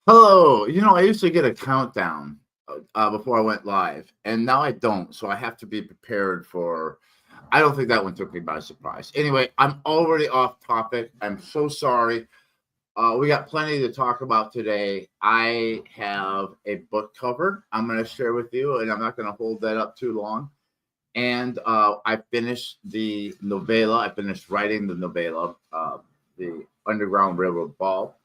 Hello. I used to get a countdown before I went live, and now I don't. So I have to be prepared for. I don't think that one took me by surprise. Anyway, I'm already off topic. I'm so sorry. We got plenty to talk about today. I have a book cover I'm going to share with you, and I'm not going to hold that up too long. And I finished the novella. I finished writing the novella, the Underground Railroad Ball.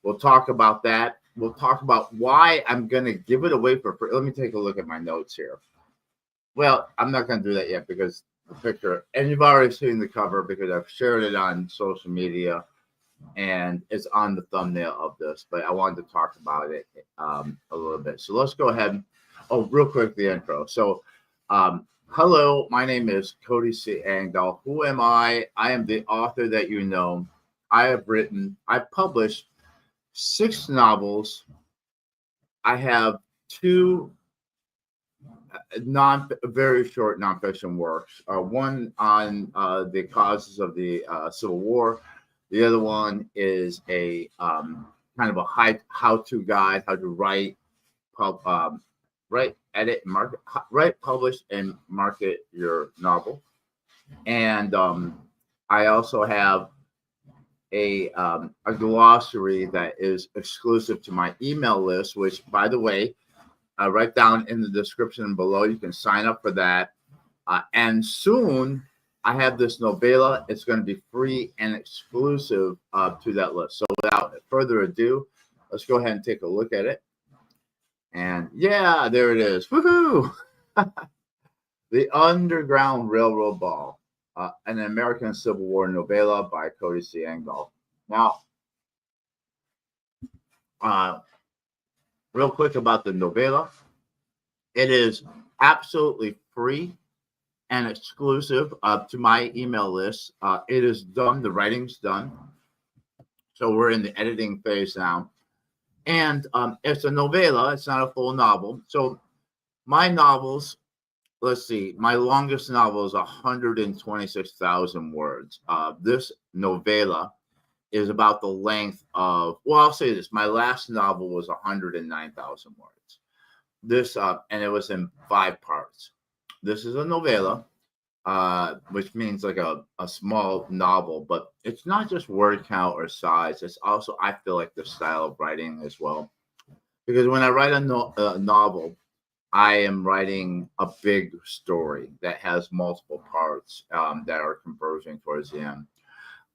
We'll talk about that. We'll talk about why I'm going to give it away for free. Let me take a look at my notes here. Well, I'm not going to do that yet because the picture, and you've already seen the cover because I've shared it on social media and it's on the thumbnail of this, but I wanted to talk about it a little bit. So let's go ahead. Oh, real quick, the intro. So, hello, my name is Cody C. Engdahl. Who am I? I am the author that you know. I've published 6 novels. I have 2 very short nonfiction works. One on the causes of the Civil War. The other one is a kind of a how-to guide, how to write, edit, market, write, publish, and market your novel. And I also have a glossary that is exclusive to my email list, which, by the way, right down in the description below, you can sign up for that. And soon, I have this novella. It's going to be free and exclusive to that list. So without further ado, let's go ahead and take a look at it. And yeah, there it is. Woohoo! The Underground Railroad Ball, an American Civil War novella by Cody C. Engdahl. Now, real quick about the novella. It is absolutely free and exclusive to my email list. It is done. The writing's done. So we're in the editing phase now. And it's a novella. It's not a full novel. So my novels, let's see, my longest novel is 126,000 words. This novella is about the length of, well, I'll say this. My last novel was 109,000 words. This, and it was in 5 parts. This is a novella, which means like a small novel, but it's not just word count or size. It's also, I feel like, the style of writing as well. Because when I write a novel, I am writing a big story that has multiple parts that are converging towards the end.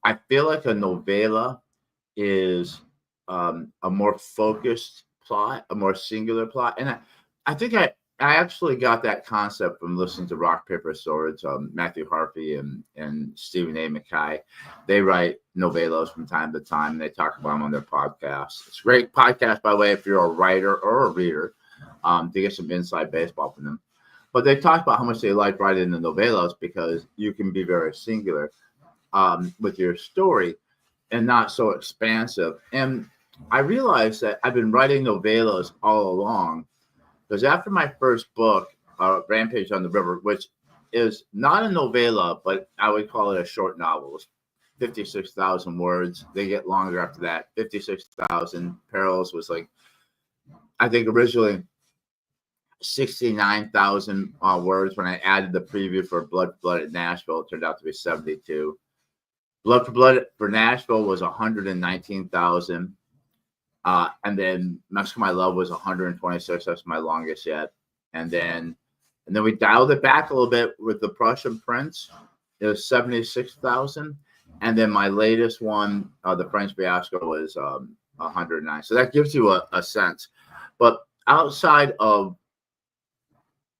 I feel like a novella is a more focused plot, a more singular plot. And I think I actually got that concept from listening to Rock Paper Swords. Matthew Harvey and Stephen A. Mackay, they write novellas from time to time. And they talk about them on their podcast. It's a great podcast, by the way, if you're a writer or a reader, to get some inside baseball from them. But they talk about how much they like writing the novellas because you can be very singular with your story and not so expansive. And I realized that I've been writing novellas all along because after my first book, Rampage on the River, which is not a novella, but I would call it a short novel. It's 56,000 words. They get longer after that. 56,000. Perils was like, I think originally 69,000 words. When I added the preview for Blood for Blood at Nashville, it turned out to be 72. Blood for Blood for Nashville was 119,000. And then Mexico My Love was 126. That's my longest yet. And then we dialed it back a little bit with The Prussian Prince. It was 76,000. And then my latest one, The French Fiasco, was 109. So that gives you a sense. But outside of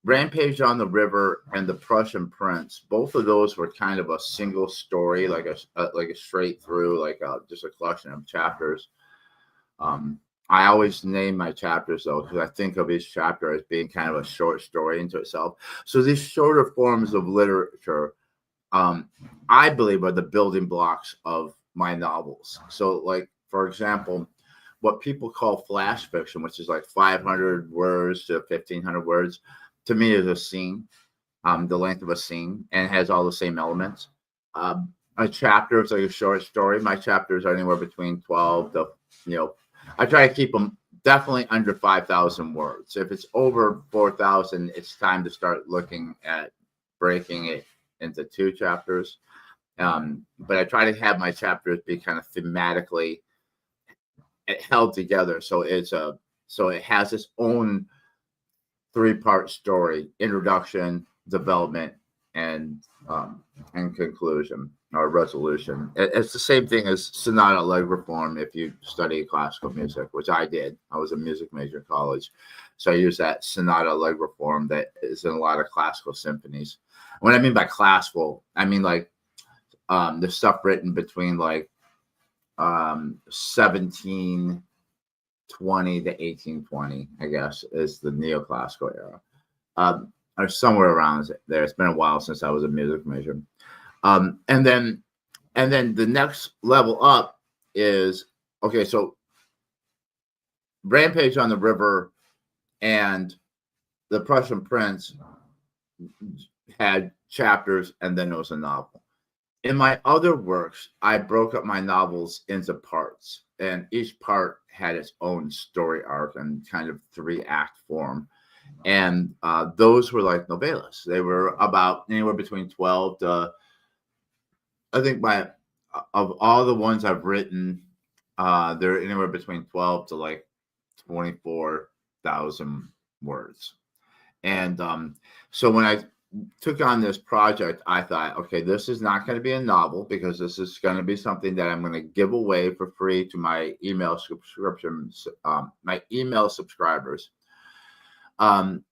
Rampage on the River and The Prussian Prince, both of those were kind of a single story, like a straight through, just a collection of chapters. I always name my chapters though, because I think of each chapter as being kind of a short story into itself. So these shorter forms of literature, I believe, are the building blocks of my novels. So, like, for example, what people call flash fiction, which is like 500 words to 1,500 words, to me is a scene, the length of a scene, and has all the same elements. A chapter is like a short story. My chapters are anywhere between 12 to, I try to keep them definitely under 5,000 words. If it's over 4,000, it's time to start looking at breaking it into 2 chapters. But I try to have my chapters be kind of thematically held together, so it has its own 3-part story: introduction, development, and conclusion or resolution. It's the same thing as sonata allegro form if you study classical music, which I did. I was a music major in college, so I use that sonata allegro form that is in a lot of classical symphonies. What I mean by classical, I mean like the stuff written between like 1720 to 1820, I guess, is the neoclassical era. Or somewhere around there. It's been a while since I was a music major. And then the next level up is, okay, so Rampage on the River and The Prussian Prince had chapters, and then there was a novel. In my other works, I broke up my novels into parts, and each part had its own story arc and kind of 3-act form. And those were like novellas. They were about anywhere between 12 to, I think of all the ones I've written, they're anywhere between 12 to like 24,000 words. And so when I took on this project, I thought, okay, this is not going to be a novel, because this is going to be something that I'm going to give away for free to my email subscriptions, my email subscribers. And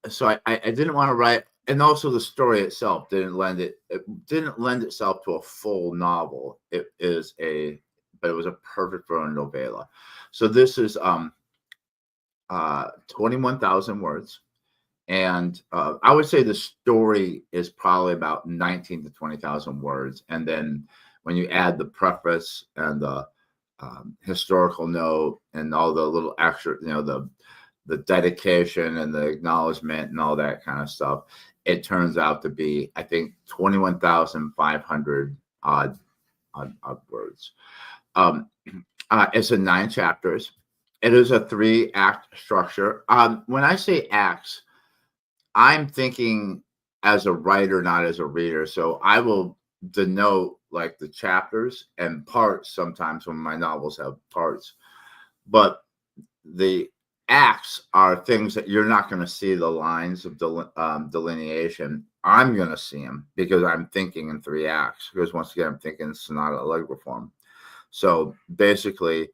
so I didn't want to write, and also the story itself didn't lend itself to a full novel. But it was a perfect for a novella. So this is 21,000 words. And I would say the story is probably about 19 to 20,000 words. And then when you add the preface and the historical note and all the little extra, the dedication and the acknowledgement and all that kind of stuff, it turns out to be, I think, 21,500 odd words. It's in 9 chapters. It is a 3-act structure. When I say acts, I'm thinking as a writer, not as a reader. So I will denote like the chapters and parts sometimes when my novels have parts. But the acts are things that you're not going to see the lines of delineation. I'm going to see them because I'm thinking in 3 acts. Because once again, I'm thinking sonata allegro form. So basically,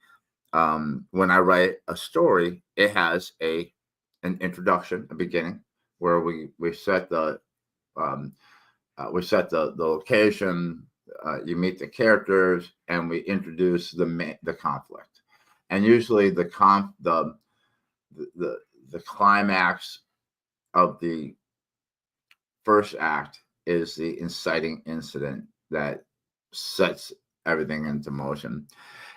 when I write a story, it has an introduction, a beginning, where we set the location, you meet the characters, and we introduce the conflict. And usually the climax of the first act is the inciting incident that sets everything into motion.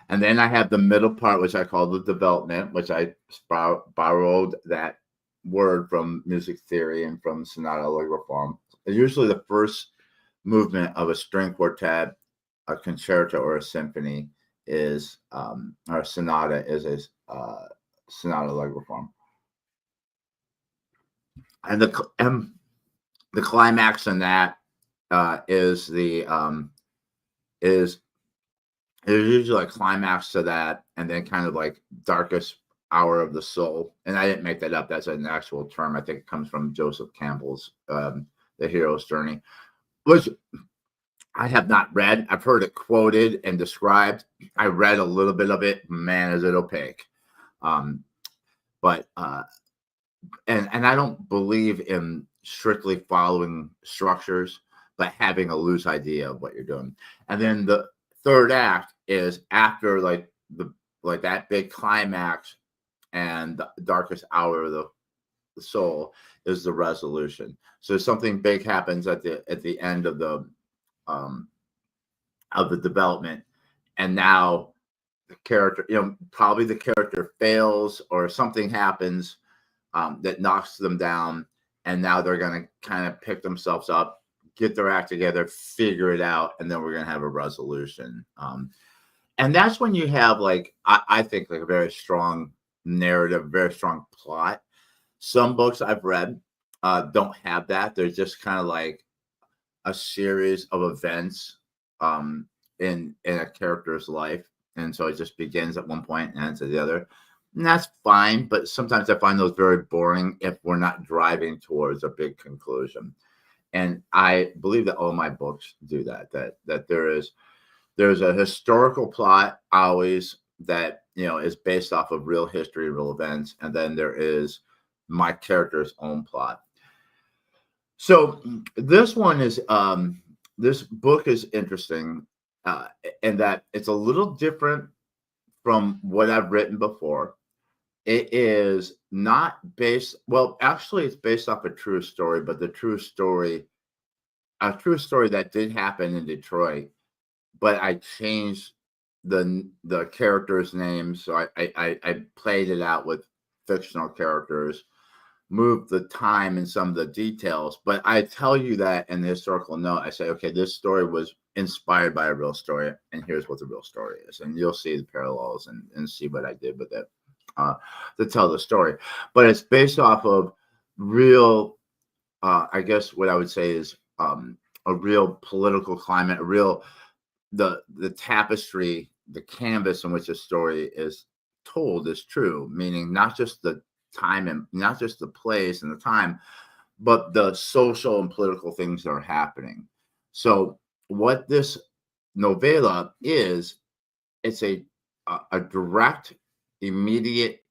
And then I have the middle part, which I call the development, which I borrowed that word from music theory and from sonata allegro form. It's usually the first movement of a string quartet, a concerto, or a symphony is, or a sonata is a sonata allegro form. And the climax in that is there's usually a climax to that, and then kind of like darkest hour of the soul. And I didn't make that up. That's an actual term. I think it comes from Joseph Campbell's The Hero's Journey, which I have not read. I've heard it quoted and described. I read a little bit of it. Man, is it opaque. But I don't believe in strictly following structures, but having a loose idea of what you're doing. And then the third act is after like that big climax and the darkest hour of the soul is the resolution. So something big happens at the end of the development, and now the character, probably the character fails or something happens that knocks them down, and now they're going to kind of pick themselves up, get their act together, figure it out, and then we're going to have a resolution. And that's when you have like I think like a very strong narrative, very strong plot. Some books I've read don't have that. They're just kind of like a series of events um, in a character's life, and so it just begins at one point and ends at the other. And that's fine, but sometimes I find those very boring if we're not driving towards a big conclusion. And I believe that all my books do that. That there's a historical plot always that is based off of real history, real events, and then there is my character's own plot. So this book is interesting in that it's a little different from what I've written before. It is not based, well, actually it's based off a true story, but a true story that did happen in Detroit, but I changed the characters' names. So I played it out with fictional characters, moved the time and some of the details. But I tell you that in the historical note, I say, okay, this story was inspired by a real story, and here's what the real story is. And you'll see the parallels and see what I did with it to tell the story. But it's based off of real, I guess what I would say is a real political climate, a real the tapestry, the canvas in which a story is told is true, meaning not just the time and not just the place and the time, but the social and political things that are happening. So what this novella is, it's a direct, immediate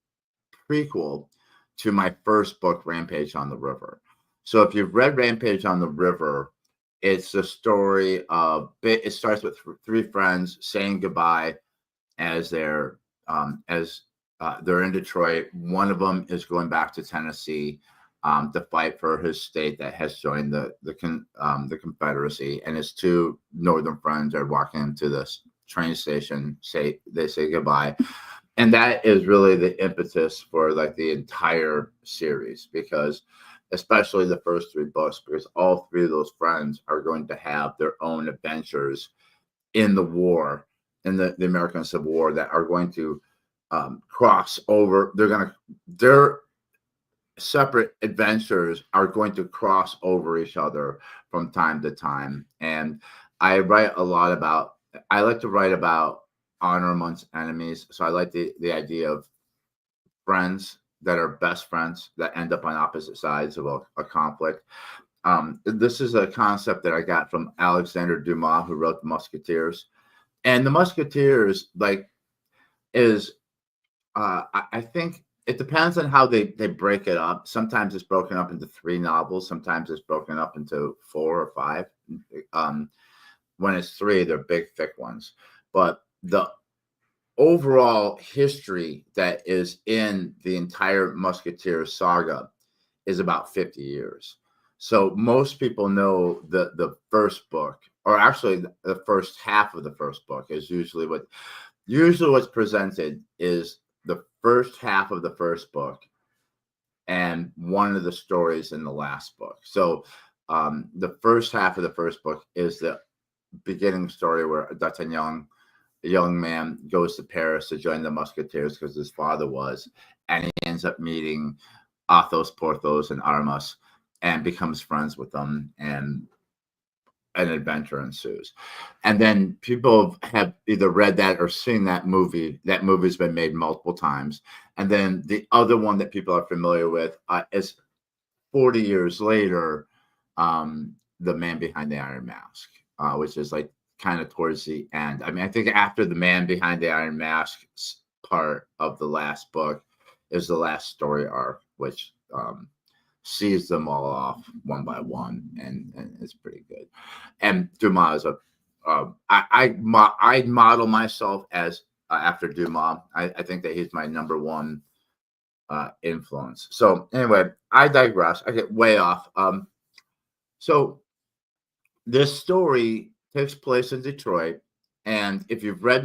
prequel to my first book, Rampage on the River. So if you've read Rampage on the River, it's the story of it starts with three friends saying goodbye as they're in Detroit. One of them is going back to Tennessee to fight for his state that has joined the Confederacy, and his two northern friends are walking into this train station. They say goodbye, and that is really the impetus for like the entire series, because especially the first three books, because all three of those friends are going to have their own adventures in the war, in the American Civil War, that are going to cross over. Their separate adventures are going to cross over each other from time to time. And I like to write about honor amongst enemies. So I like the idea of friends that are best friends that end up on opposite sides of a conflict. This is a concept that I got from Alexander Dumas, who wrote The Musketeers. And The Musketeers, I think it depends on how they break it up. Sometimes it's broken up into 3 novels. Sometimes it's broken up into 4 or 5. When it's 3, they're big, thick ones. But the overall history that is in the entire Musketeers saga is about 50 years. So most people know the first book, or actually the first half of the first book is usually what's presented is the first half of the first book and one of the stories in the last book. So the first half of the first book is the beginning story where D'Artagnan, a young man, goes to Paris to join the Musketeers because his father was, and he ends up meeting Athos, Porthos, and Aramis, and becomes friends with them, and an adventure ensues. And then people have either read that or seen that movie. That movie's been made multiple times. And then the other one that people are familiar with is 40 years later, The Man Behind the Iron Mask, which is like kind of towards the end. I mean, I think after The Man Behind the Iron Mask part of the last book is the last story arc, which sees them all off one by one, and it's pretty good. And Dumas is I model myself as after Dumas. I think that he's my number one influence. So anyway, I digress. I get way off. So this story takes place in Detroit, and if you've read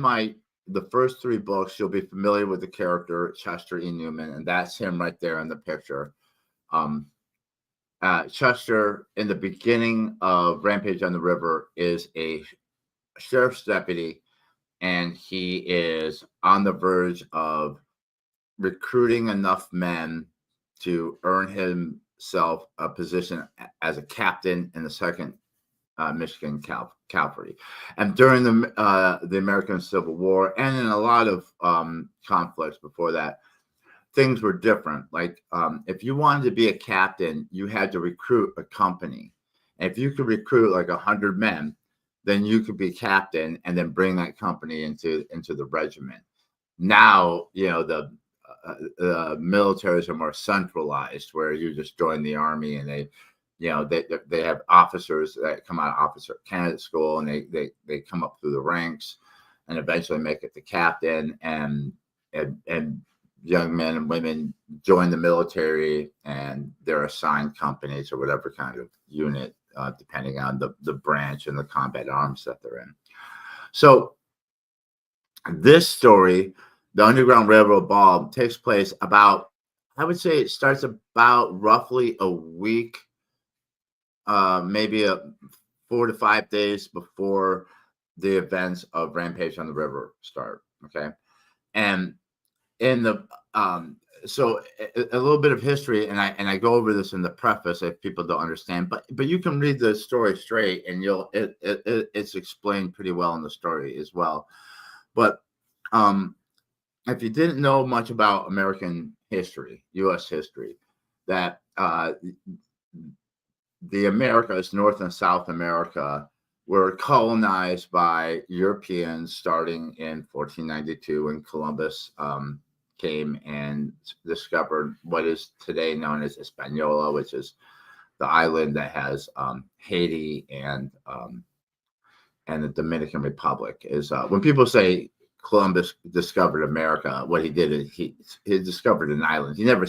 the first 3 books, you'll be familiar with the character Chester E. Newman, and that's him right there in the picture. Chester, in the beginning of Rampage on the River, is a sheriff's deputy and he is on the verge of recruiting enough men to earn himself a position as a captain in the second Michigan Cavalry. And during the American Civil War and in a lot of conflicts before that, things were different. Like if you wanted to be a captain, you had to recruit a company. And if you could recruit like 100 men, then you could be captain and then bring that company into the regiment. Now, the militaries are more centralized, where you just join the army and they have officers that come out of officer candidate school, and they come up through the ranks and eventually make it to captain, and young men and women join the military, and they're assigned companies or whatever kind of unit, depending on the branch and the combat arms that they're in. So this story, the Underground Railroad Ball, takes place about, I would say it starts about roughly a week, maybe 4 to 5 days before the events of Rampage on the River start. Okay. And in the so a little bit of history, and I go over this in the preface if people don't understand, but you can read the story straight, and it's explained pretty well in the story as well. But if you didn't know much about American history, U.S. history, that the Americas, North and South America, were colonized by Europeans starting in 1492 when Columbus came and discovered what is today known as Hispaniola, which is the island that has Haiti and the Dominican Republic. Is when people say Columbus discovered America, what he did is he discovered an island. He never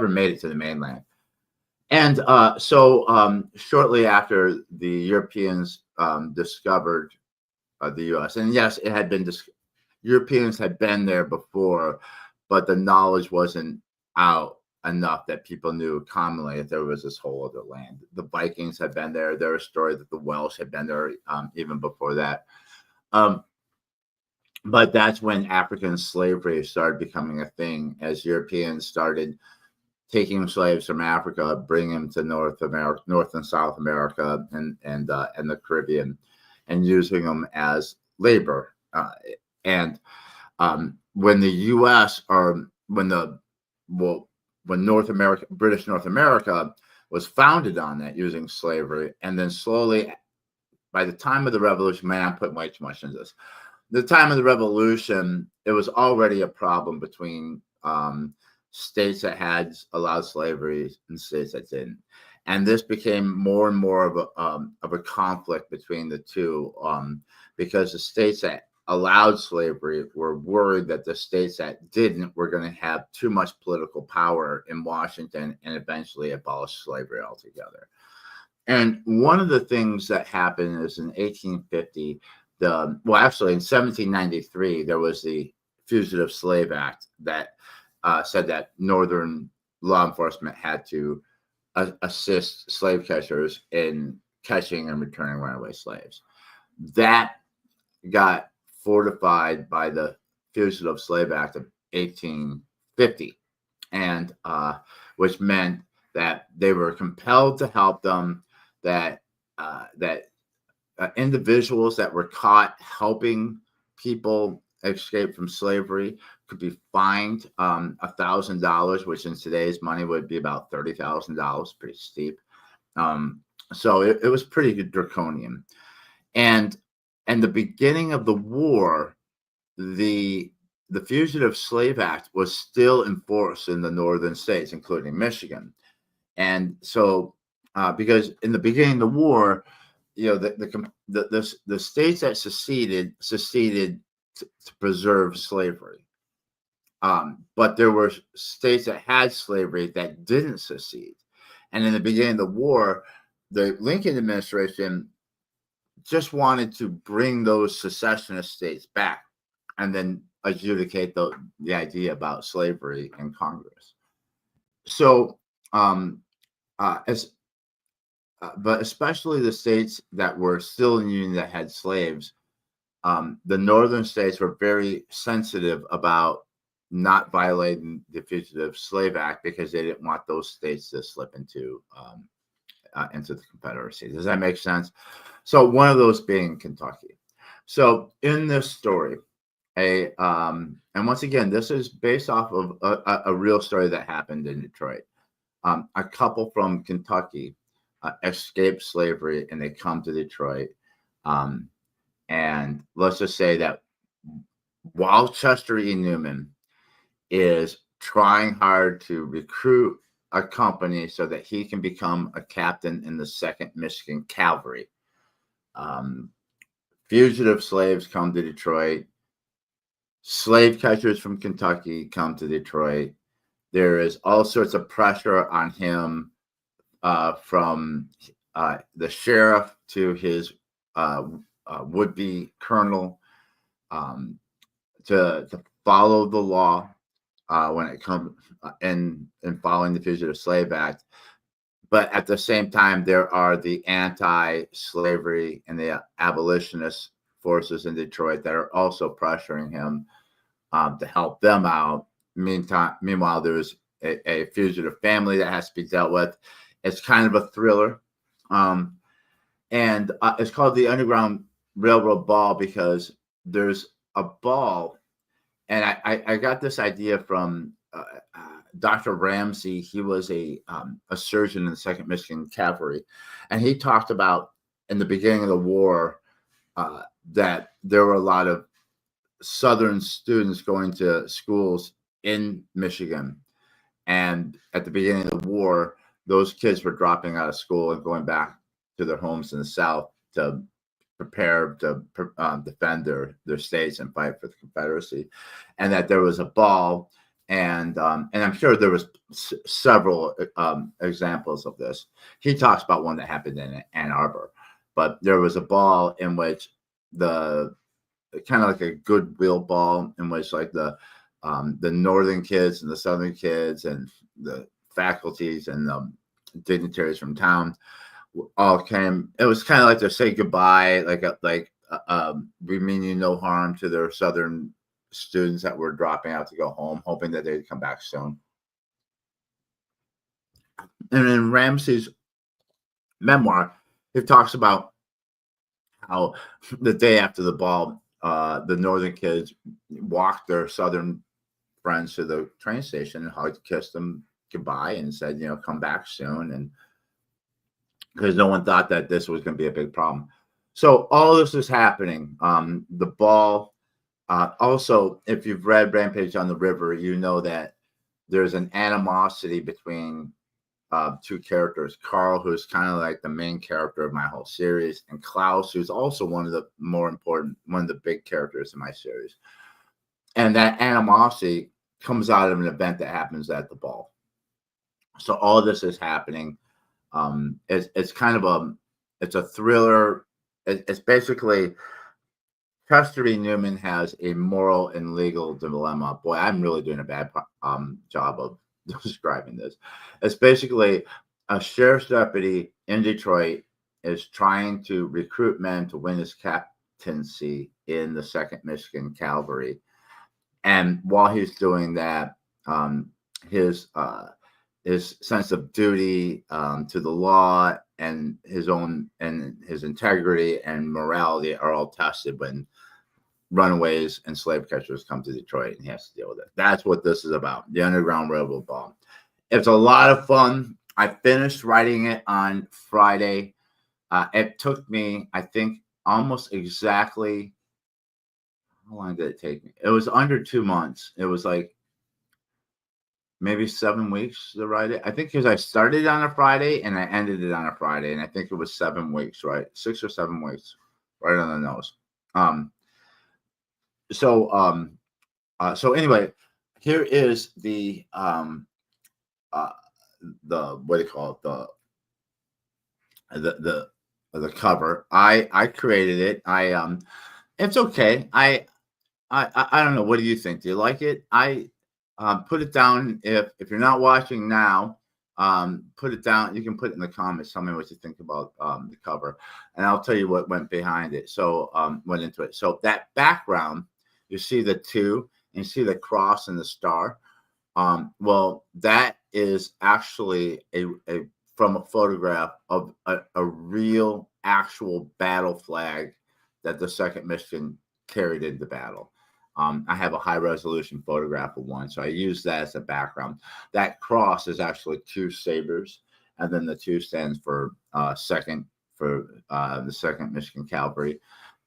made it to the mainland. And so shortly after the Europeans discovered the U.S., and yes, it had been Europeans had been there before, but the knowledge wasn't out enough that people knew commonly that there was this whole other land. The Vikings had been there. There was a story that the Welsh had been there even before that. But that's when African slavery started becoming a thing, as Europeans started taking slaves from Africa, bringing them to North and South America, and the Caribbean, and using them as labor. And when the U.S. or when British North America was founded on that, using slavery, and then slowly, by the time of the Revolution, man, I'm putting way too much into this. The time of the Revolution, it was already a problem between states that had allowed slavery and states that didn't, and this became more and more of a conflict between the two, because the states that allowed slavery were worried that the states that didn't were going to have too much political power in Washington and eventually abolish slavery altogether. And one of the things that happened is in 1850, actually in 1793, there was the Fugitive Slave Act that said that Northern law enforcement had to assist slave catchers in catching and returning runaway slaves. That got fortified by the Fugitive Slave Act of 1850, and which meant that they were compelled to help them, that individuals that were caught helping people escape from slavery could be fined $1,000, which in today's money would be about $30,000, pretty steep. So it was pretty draconian. And the beginning of the war, the Fugitive Slave Act was still enforced in the northern states, including Michigan. And so, because in the beginning of the war, the states that seceded to preserve slavery, but there were states that had slavery that didn't secede. And in the beginning of the war, the Lincoln administration just wanted to bring those secessionist states back and then adjudicate the idea about slavery in Congress. So, but especially the states that were still in the Union that had slaves, the northern states were very sensitive about not violating the Fugitive Slave Act because they didn't want those states to slip into the Confederacy. Does that make sense? So one of those being Kentucky. So in this story, and once again, this is based off of a real story that happened in Detroit. A couple from Kentucky escaped slavery and they come to Detroit. And let's just say that while Chester E. Newman is trying hard to recruit a company so that he can become a captain in the 2nd Michigan Cavalry, fugitive slaves come to Detroit. Slave catchers from Kentucky come to Detroit. There is all sorts of pressure on him from the sheriff to his would-be colonel to follow the law when it comes in following the Fugitive Slave Act. But at the same time, there are the anti-slavery and the abolitionist forces in Detroit that are also pressuring him to help them out. Meanwhile, there's a fugitive family that has to be dealt with. It's kind of a thriller. And it's called the Underground Railroad Ball because there's a ball. And I got this idea from Dr. Ramsey. He was a surgeon in the 2nd Michigan Cavalry. And he talked about in the beginning of the war that there were a lot of Southern students going to schools in Michigan. And at the beginning of the war, those kids were dropping out of school and going back to their homes in the South to prepare to defend their states and fight for the Confederacy. And that there was a ball. And I'm sure there was several examples of this. He talks about one that happened in Ann Arbor. But there was a ball in which the kind of like a goodwill ball in which like the northern kids and the southern kids and the faculties and the dignitaries from town all came. It was kind of like to say goodbye, we mean you no harm to their southern students that were dropping out to go home, hoping that they'd come back soon. And in Ramsey's memoir, he talks about how the day after the ball, the northern kids walked their southern friends to the train station and hugged, kissed them goodbye and said, come back soon. And because no one thought that this was going to be a big problem. So all this is happening. The ball, also, if you've read Rampage on the River, you know that there's an animosity between two characters, Carl, who's kind of like the main character of my whole series, and Klaus, who's also one of the big characters in my series. And that animosity comes out of an event that happens at the ball. So all this is happening. It's kind of it's a thriller. It's basically Chester E. Newman has a moral and legal dilemma. Boy, I'm really doing a bad job of describing this. It's basically a sheriff's deputy in Detroit is trying to recruit men to win his captaincy in the 2nd Michigan Cavalry. And while he's doing that, his sense of duty to the law and his integrity and morality are all tested when runaways and slave catchers come to Detroit, and he has to deal with it. That's what this is about, the Underground Railroad Ball. It's a lot of fun. I finished writing it on Friday. It took me, I think, almost exactly, how long did it take me? It was under 2 months. It was like maybe 7 weeks to write it. I think because I started on a Friday and I ended it on a Friday, and I think it was 7 weeks, right? 6 or 7 weeks, right on the nose. So anyway, here is the what do you call it? The cover. I created it. It's okay. I don't know. What do you think? Do you like it? I put it down. If you're not watching now, put it down. You can put it in the comments. Tell me what you think about the cover, and I'll tell you what went behind it. So went into it. So that background, you see the two, and you see the cross and the star. Well, that is actually a from a photograph of a real actual battle flag that the Second Michigan carried into battle. I have a high resolution photograph of one, so I use that as a background. That cross is actually two sabers, and then the two stands for second for the Second Michigan Cavalry,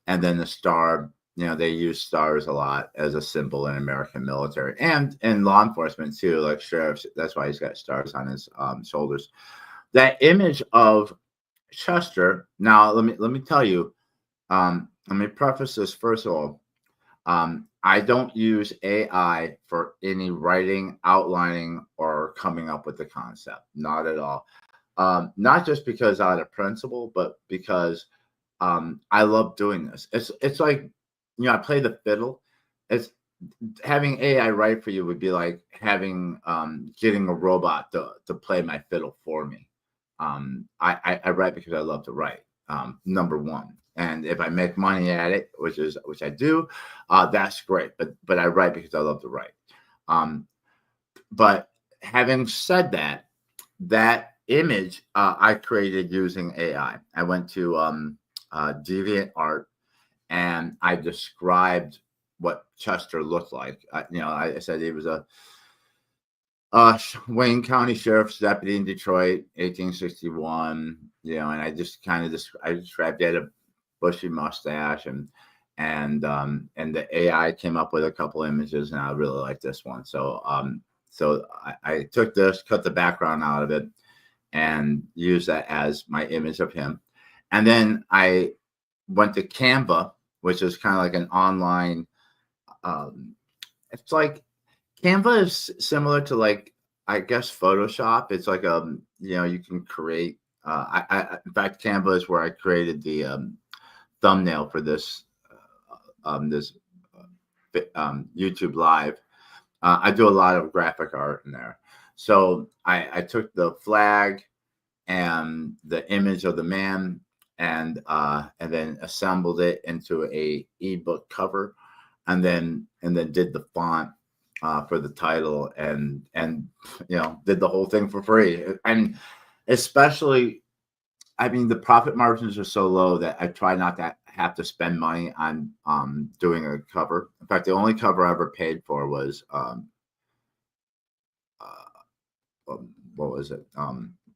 and then the star. You know, they use stars a lot as a symbol in American military and in law enforcement too, like sheriffs. That's why he's got stars on his shoulders. That image of Chester. Now, let me tell you. Let me preface this first of all. I don't use AI for any writing, outlining, or coming up with the concept. Not at all. Not just because out of principle, but because I love doing this. It's like, you know, I play the fiddle. It's having AI write for you would be like having getting a robot to play my fiddle for me. I write because I love to write. Number one. And if I make money at it, which I do, that's great. But I write because I love to write. But having said that, that image I created using AI. I went to DeviantArt and I described what Chester looked like. You know, I said he was a Wayne County Sheriff's deputy in Detroit, 1861. You know, and I just kind of I described it. Bushy mustache and the AI came up with a couple images and I really like this one. So I took this, cut the background out of it and used that as my image of him. And then I went to Canva, which is kind of like an online it's like Canva is similar to like I guess Photoshop. It's like you know, you can create in fact Canva is where I created the thumbnail for this YouTube live. I do a lot of graphic art in there. So I took the flag and the image of the man and then assembled it into a ebook cover and then did the font for the title and you know, did the whole thing for free. And especially, I mean, the profit margins are so low that I try not to have to spend money on doing a cover. In fact, the only cover I ever paid for was what was it?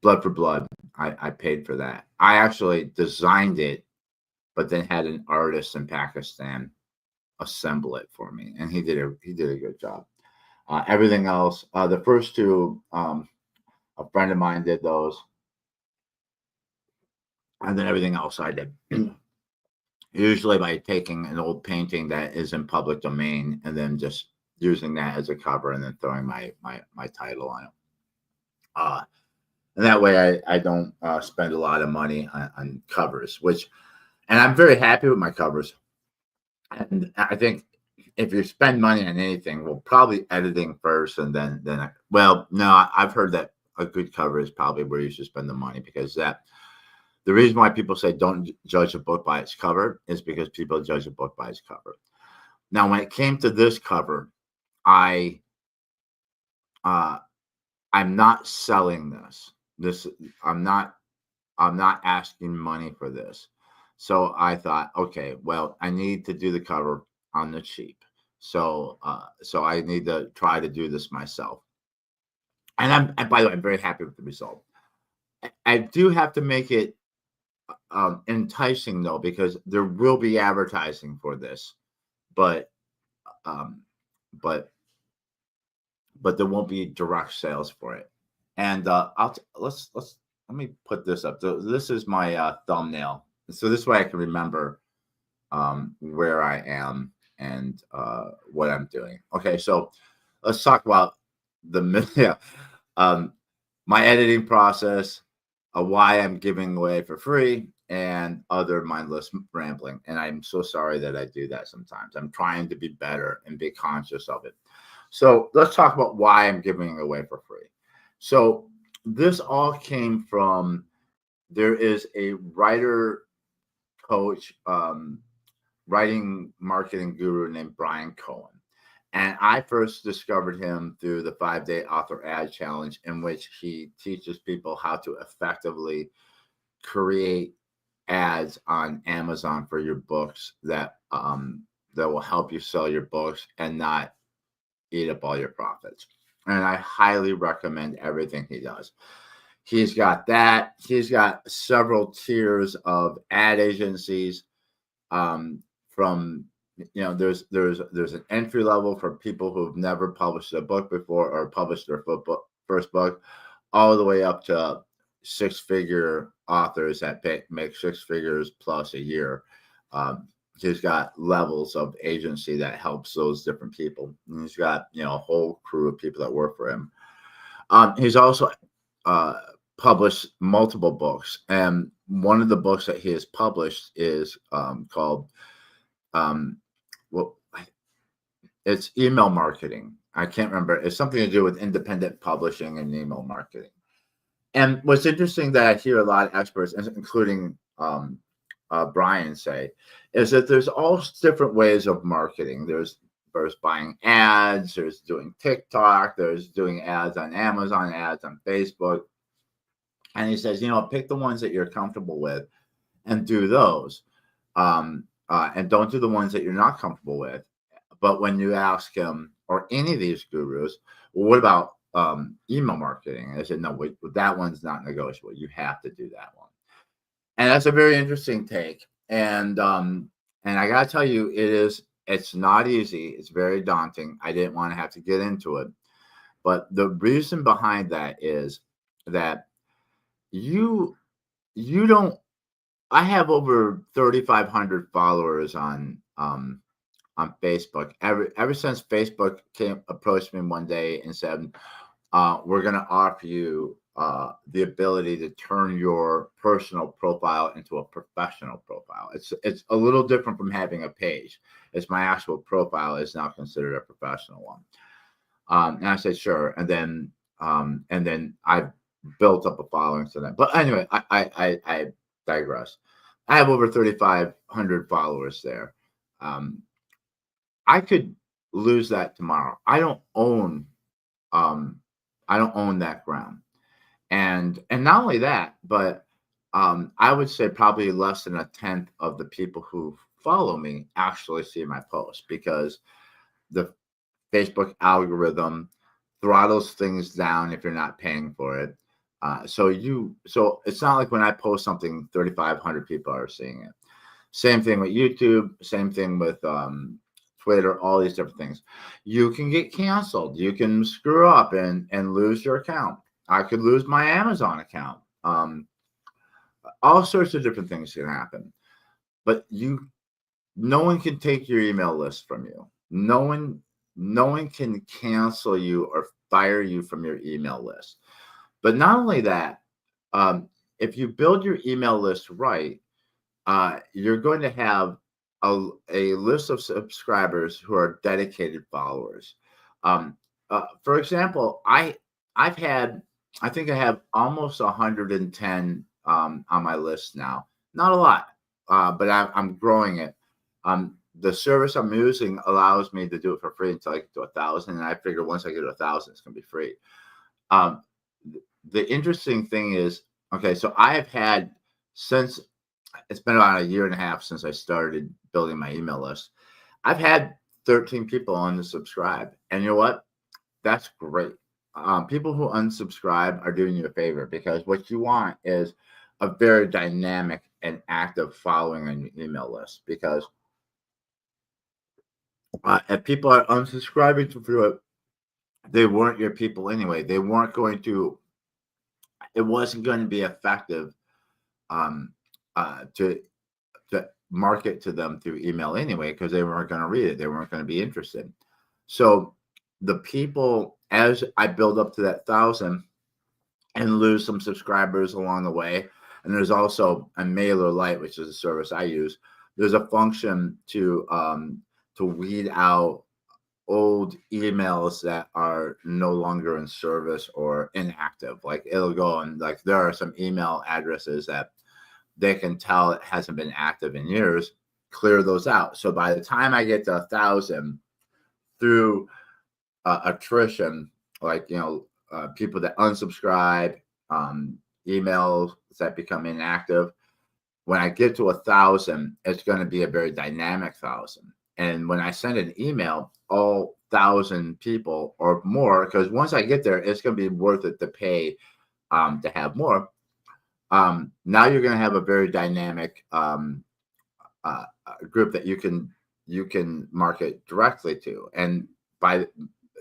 Blood for Blood. I paid for that. I actually designed it, but then had an artist in Pakistan assemble it for me, and he did a good job. Everything else, the first two, a friend of mine did those. And then everything else I did. Usually by taking an old painting that is in public domain and then just using that as a cover and then throwing my title on it. And that way I don't spend a lot of money on covers, and I'm very happy with my covers. And I think if you spend money on anything, well, probably editing first and then well, no, I've heard that a good cover is probably where you should spend the money because the reason why people say don't judge a book by its cover is because people judge a book by its cover. Now, when it came to this cover, I'm not selling this. I'm not asking money for this. So I thought, okay, well, I need to do the cover on the cheap. So I need to try to do this myself. And by the way, I'm very happy with the result. I do have to make it enticing though, because there will be advertising for this, but there won't be direct sales for it. And let me put this up. So this is my thumbnail. So this way I can remember where I am and what I'm doing. Okay, so let's talk about my editing process, why I'm giving away for free, and other mindless rambling. And I'm so sorry that I do that sometimes. I'm trying to be better and be conscious of it. So let's talk about why I'm giving away for free. So this all came from, there is a writer coach, writing marketing guru named Brian Cohen. And I first discovered him through the 5-day author ad challenge, in which he teaches people how to effectively create ads on Amazon for your books that will help you sell your books and not eat up all your profits. And I highly recommend everything he does. He's got that. He's got several tiers of ad agencies. From there's an entry level for people who've never published a book before or published their first book, all the way up to 6-figure authors that make 6 figures plus a year. He's got levels of agency that helps those different people. And he's got a whole crew of people that work for him. He's also published multiple books, and one of the books that he has published is called it's email marketing. I can't remember. It's something to do with independent publishing and email marketing. And what's interesting that I hear a lot of experts, including Brian, say, is that there's all different ways of marketing. There's buying ads, there's doing TikTok, there's doing ads on Amazon, ads on Facebook. And he says, pick the ones that you're comfortable with and do those. And don't do the ones that you're not comfortable with. But when you ask him or any of these gurus, well, what about email marketing? I said, no, wait, that one's not negotiable. You have to do that one. And that's a very interesting take. And I got to tell you, it's not easy. It's very daunting. I didn't want to have to get into it. But the reason behind that is that you don't, I have over 3,500 followers on Facebook. Ever since Facebook approached me one day and said, we're going to offer you the ability to turn your personal profile into a professional profile. It's a little different from having a page. It's my actual profile is now considered a professional one. And I said, sure. And then I built up a following to that. But anyway, I digress. I have over 3,500 followers there. I could lose that tomorrow. I don't own that ground. And not only that, but I would say probably less than 1/10 of the people who follow me actually see my posts, because the Facebook algorithm throttles things down if you're not paying for it. So it's not like when I post something, 3,500 people are seeing it. Same thing with YouTube. Same thing with Twitter. All these different things. You can get canceled. You can screw up and lose your account. I could lose my Amazon account. All sorts of different things can happen. But no one can take your email list from you. No one can cancel you or fire you from your email list. But not only that, if you build your email list right, you're going to have a list of subscribers who are dedicated followers. For example, I think I have almost 110 on my list now. Not a lot, but I'm growing it. The service I'm using allows me to do it for free until I get to 1,000, and I figure once I get to 1,000, it's going to be free. The interesting thing is, okay, so I have had, since it's been about 1.5 years since I started building my email list, I've had 13 people unsubscribe, and you know what? That's great. People who unsubscribe are doing you a favor, because what you want is a very dynamic and active following on your email list. Because if people are unsubscribing through it, they weren't your people anyway. They weren't going to. It wasn't going to be effective to market to them through email anyway, because they weren't going to read it. They weren't going to be interested. So the people, as I build up to that 1,000 and lose some subscribers along the way, and there's also a MailerLite, which is a service I use. There's a function to weed out old emails that are no longer in service or inactive. Like it'll go and like there are some email addresses that they can tell it hasn't been active in years. Clear those out. So by the time I get to 1,000 through attrition, like people that unsubscribe, emails that become inactive. When I get to 1,000, it's going to be a very dynamic 1,000. And when I send an email, all 1,000 people or more, because once I get there, it's going to be worth it to pay to have more. Now you're going to have a very dynamic group that you can market directly to. And by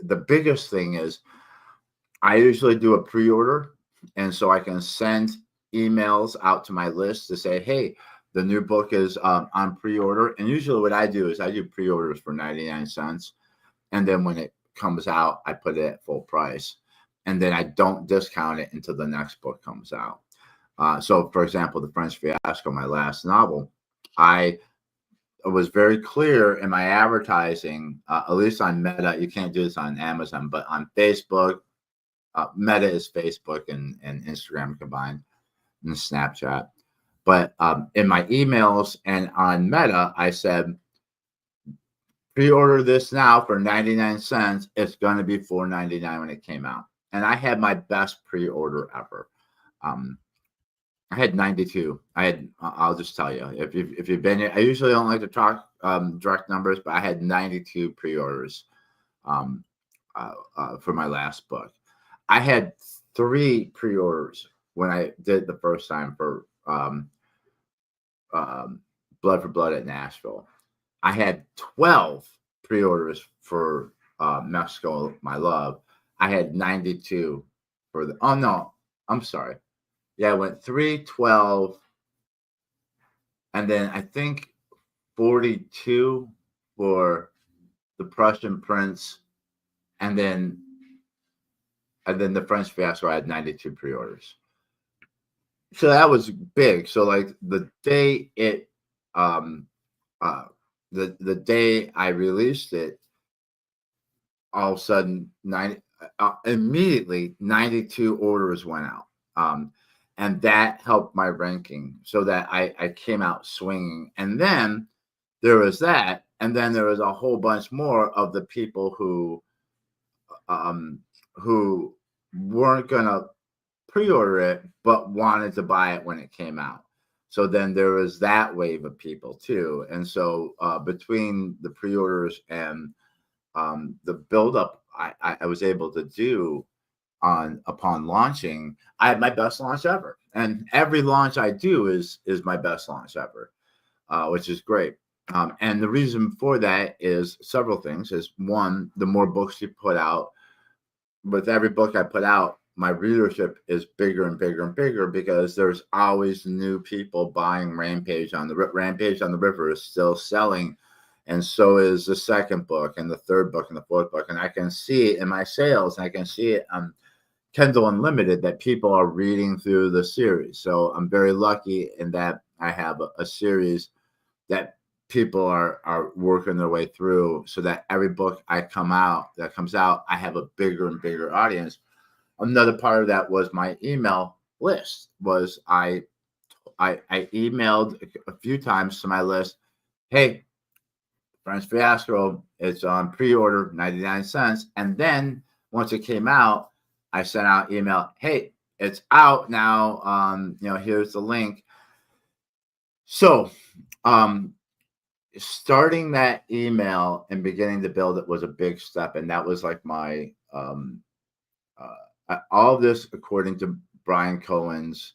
the biggest thing is I usually do a pre-order. And so I can send emails out to my list to say, hey, the new book is on pre-order. And usually what I do is I do pre-orders for 99 cents. And then when it comes out, I put it at full price. And then I don't discount it until the next book comes out. So, for example, The French Fiasco, my last novel, I was very clear in my advertising, at least on Meta. You can't do this on Amazon, but on Facebook, Meta is Facebook and Instagram combined, and Snapchat. But in my emails and on Meta, I said, pre-order this now for 99 cents. It's going to be $4.99 when it came out. And I had my best pre-order ever. I had 92. I'll just tell you, if you've been here, I usually don't like to talk direct numbers, but I had 92 pre-orders for my last book. I had 3 pre-orders when I did the first time for Blood for Blood at Nashville. I had 12 pre-orders for Mexico, My Love. I had 92 for the. Oh no, I'm sorry. Yeah, I went 3, 12, and then I think 42 for The Prussian Prince, and then The French Fiasco. I had 92 pre-orders. So that was big. So like the day it, the day I released it, all of a sudden immediately 92 orders went out. And that helped my ranking so that I came out swinging. And then there was that. And then there was a whole bunch more of the people who weren't going to pre-order it, but wanted to buy it when it came out. So then there was that wave of people too. And so between the pre-orders and the buildup I was able to do upon launching, I had my best launch ever. And every launch I do is my best launch ever, which is great. And the reason for that is several things. Is one, the more books you put out, with every book I put out, my readership is bigger and bigger and bigger because there's always new people buying Rampage on the Rampage on the River is still selling. And so is the second book and the third book and the fourth book. And I can see it in my sales. And I can see it on Kindle Unlimited that people are reading through the series. So I'm very lucky in that I have a series that people are working their way through so that every book that comes out, I have a bigger and bigger audience. Another part of that was my email list. Was I emailed a few times to my list, hey, French Fiasco, it's on pre-order, 99 cents. And then once it came out, I sent out email, hey, it's out now. Here's the link. So starting that email and beginning to build it was a big step. And that was like my all of this according to Brian Cohen's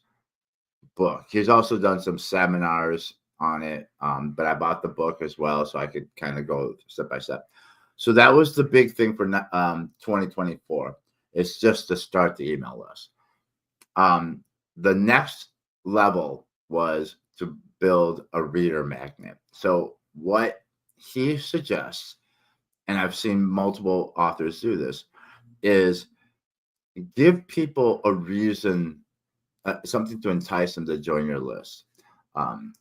book. He's also done some seminars on it, but I bought the book as well so I could kind of go step by step. So that was the big thing for 2024. It's just to start the email list. The next level was to build a reader magnet. So what he suggests, and I've seen multiple authors do this, is give people a reason, something to entice them to join your list.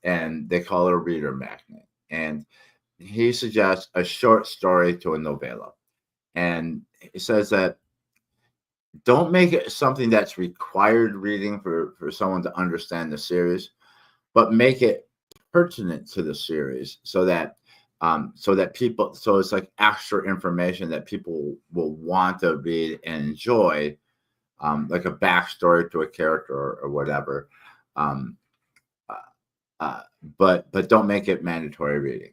And they call it a reader magnet. And he suggests a short story to a novella. And it says that don't make it something that's required reading for someone to understand the series, but make it pertinent to the series so that people, so it's like extra information that people will want to read and enjoy, like a backstory to a character or whatever. Um, but don't make it mandatory reading.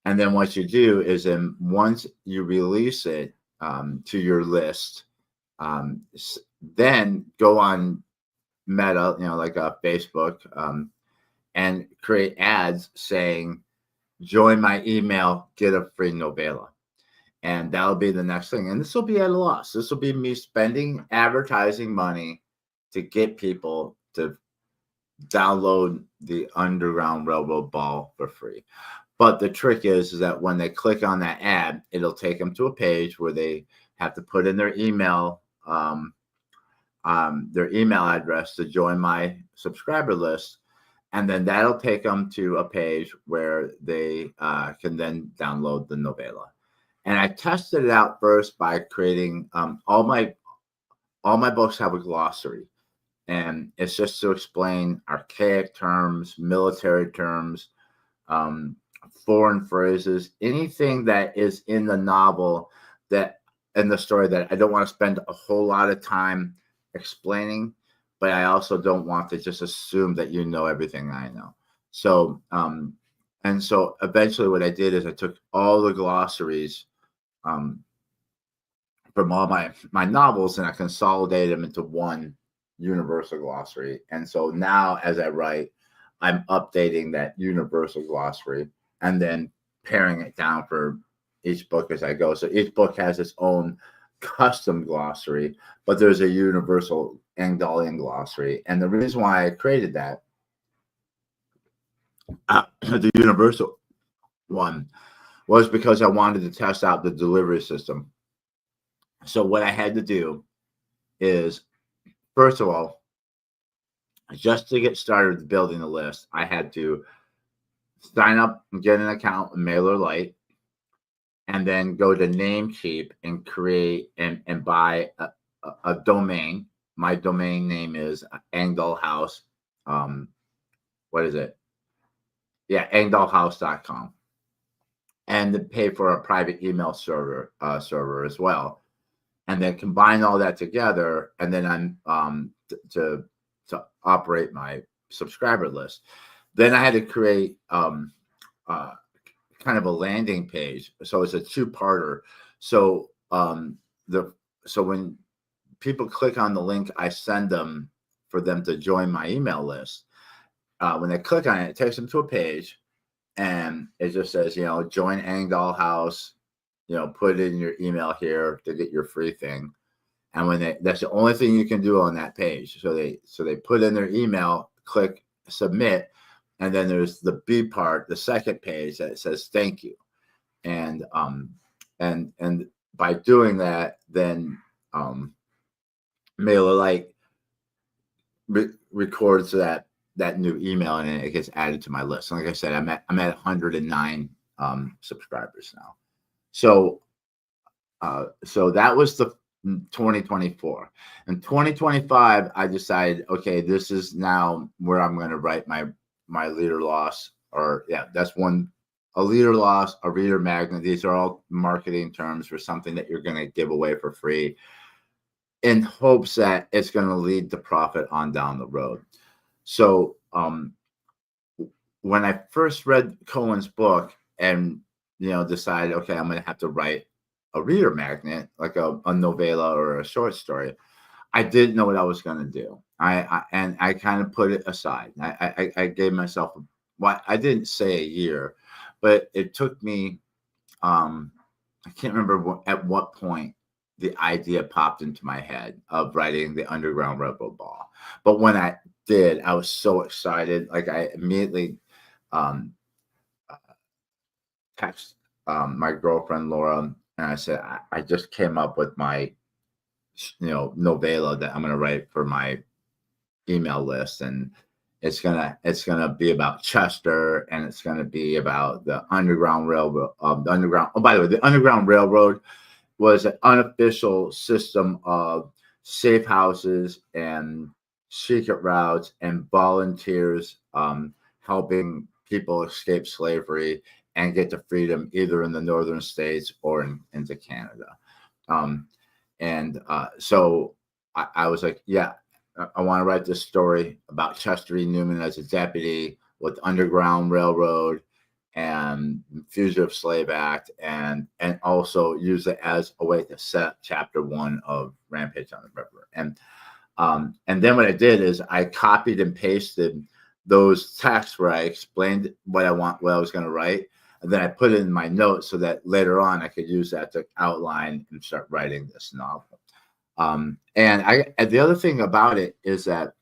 And then what you do is, then once you release it to your list, then go on Meta, like Facebook, and create ads saying, join my email, get a free novella. And that'll be the next thing. And this will be at a loss. This will be me spending advertising money to get people to download the Underground Railroad Ball for free. But the trick is that when they click on that ad, it'll take them to a page where they have to put in their email address to join my subscriber list. And then that'll take them to a page where they can then download the novella. And I tested it out first by creating all my books have a glossary, and it's just to explain archaic terms, military terms, foreign phrases, anything that is in the novel, that in the story, that I don't want to spend a whole lot of time explaining, but I also don't want to just assume that you know everything I know. So and so eventually what I did is I took all the glossaries from all my novels, and I consolidated them into one universal glossary. And so now as I write, I'm updating that universal glossary and then paring it down for each book as I go. So each book has its own custom glossary, but there's a universal Engdahlian glossary. And the reason why I created that, the universal one, was because I wanted to test out the delivery system. So what I had to do is, first of all, just to get started building the list, I had to sign up and get an account with MailerLite, and then go to Namecheap and create and buy a domain. My domain name is Engdahl House. What is it? Yeah, engdahlhouse.com. And to pay for a private email server as well. And then combine all that together, and then I'm to operate my subscriber list. Then I had to create kind of a landing page. So it's a two-parter. So when people click on the link I send them for them to join my email list, when they click on it, it takes them to a page, and it just says, join Engdahl House, put in your email here to get your free thing. And that's the only thing you can do on that page. So they put in their email, click submit, and then there's the B part, the second page, that says thank you. And by doing that, then MailerLite records that new email, and it gets added to my list. And like I said, I'm at 109 subscribers now. So that was the 2024. In 2025, I decided, okay, this is now where I'm going to write my leader loss, or that's one, a leader loss, a reader magnet. These are all marketing terms for something that you're going to give away for free, in hopes that it's going to lead to profit on down the road. So when I first read Cohen's book and decided, okay, I'm going to have to write a reader magnet, like a novella or a short story, I didn't know what I was going to do. I kind of put it aside. I gave myself, I didn't say a year, but it took me, I can't remember at what point the idea popped into my head of writing the Underground Railroad Ball. But when I did, I was so excited. Like, I immediately text my girlfriend Laura, and I said, I just came up with my novella that I'm going to write for my email list, and it's gonna be about Chester, and it's gonna be about the Underground Railroad. Oh, by the way, the Underground Railroad was an unofficial system of safe houses and secret routes and volunteers helping people escape slavery and get to freedom either in the northern states or into Canada. Um, so I was like, yeah, I want to write this story about Chester E. Newman as a deputy with Underground Railroad and Fugitive Slave Act, and also use it as a way to set chapter 1 of Rampage on the River. And then what I did is I copied and pasted those texts where I explained what I was going to write, and then I put it in my notes so that later on I could use that to outline and start writing this novel. And the other thing about it is that,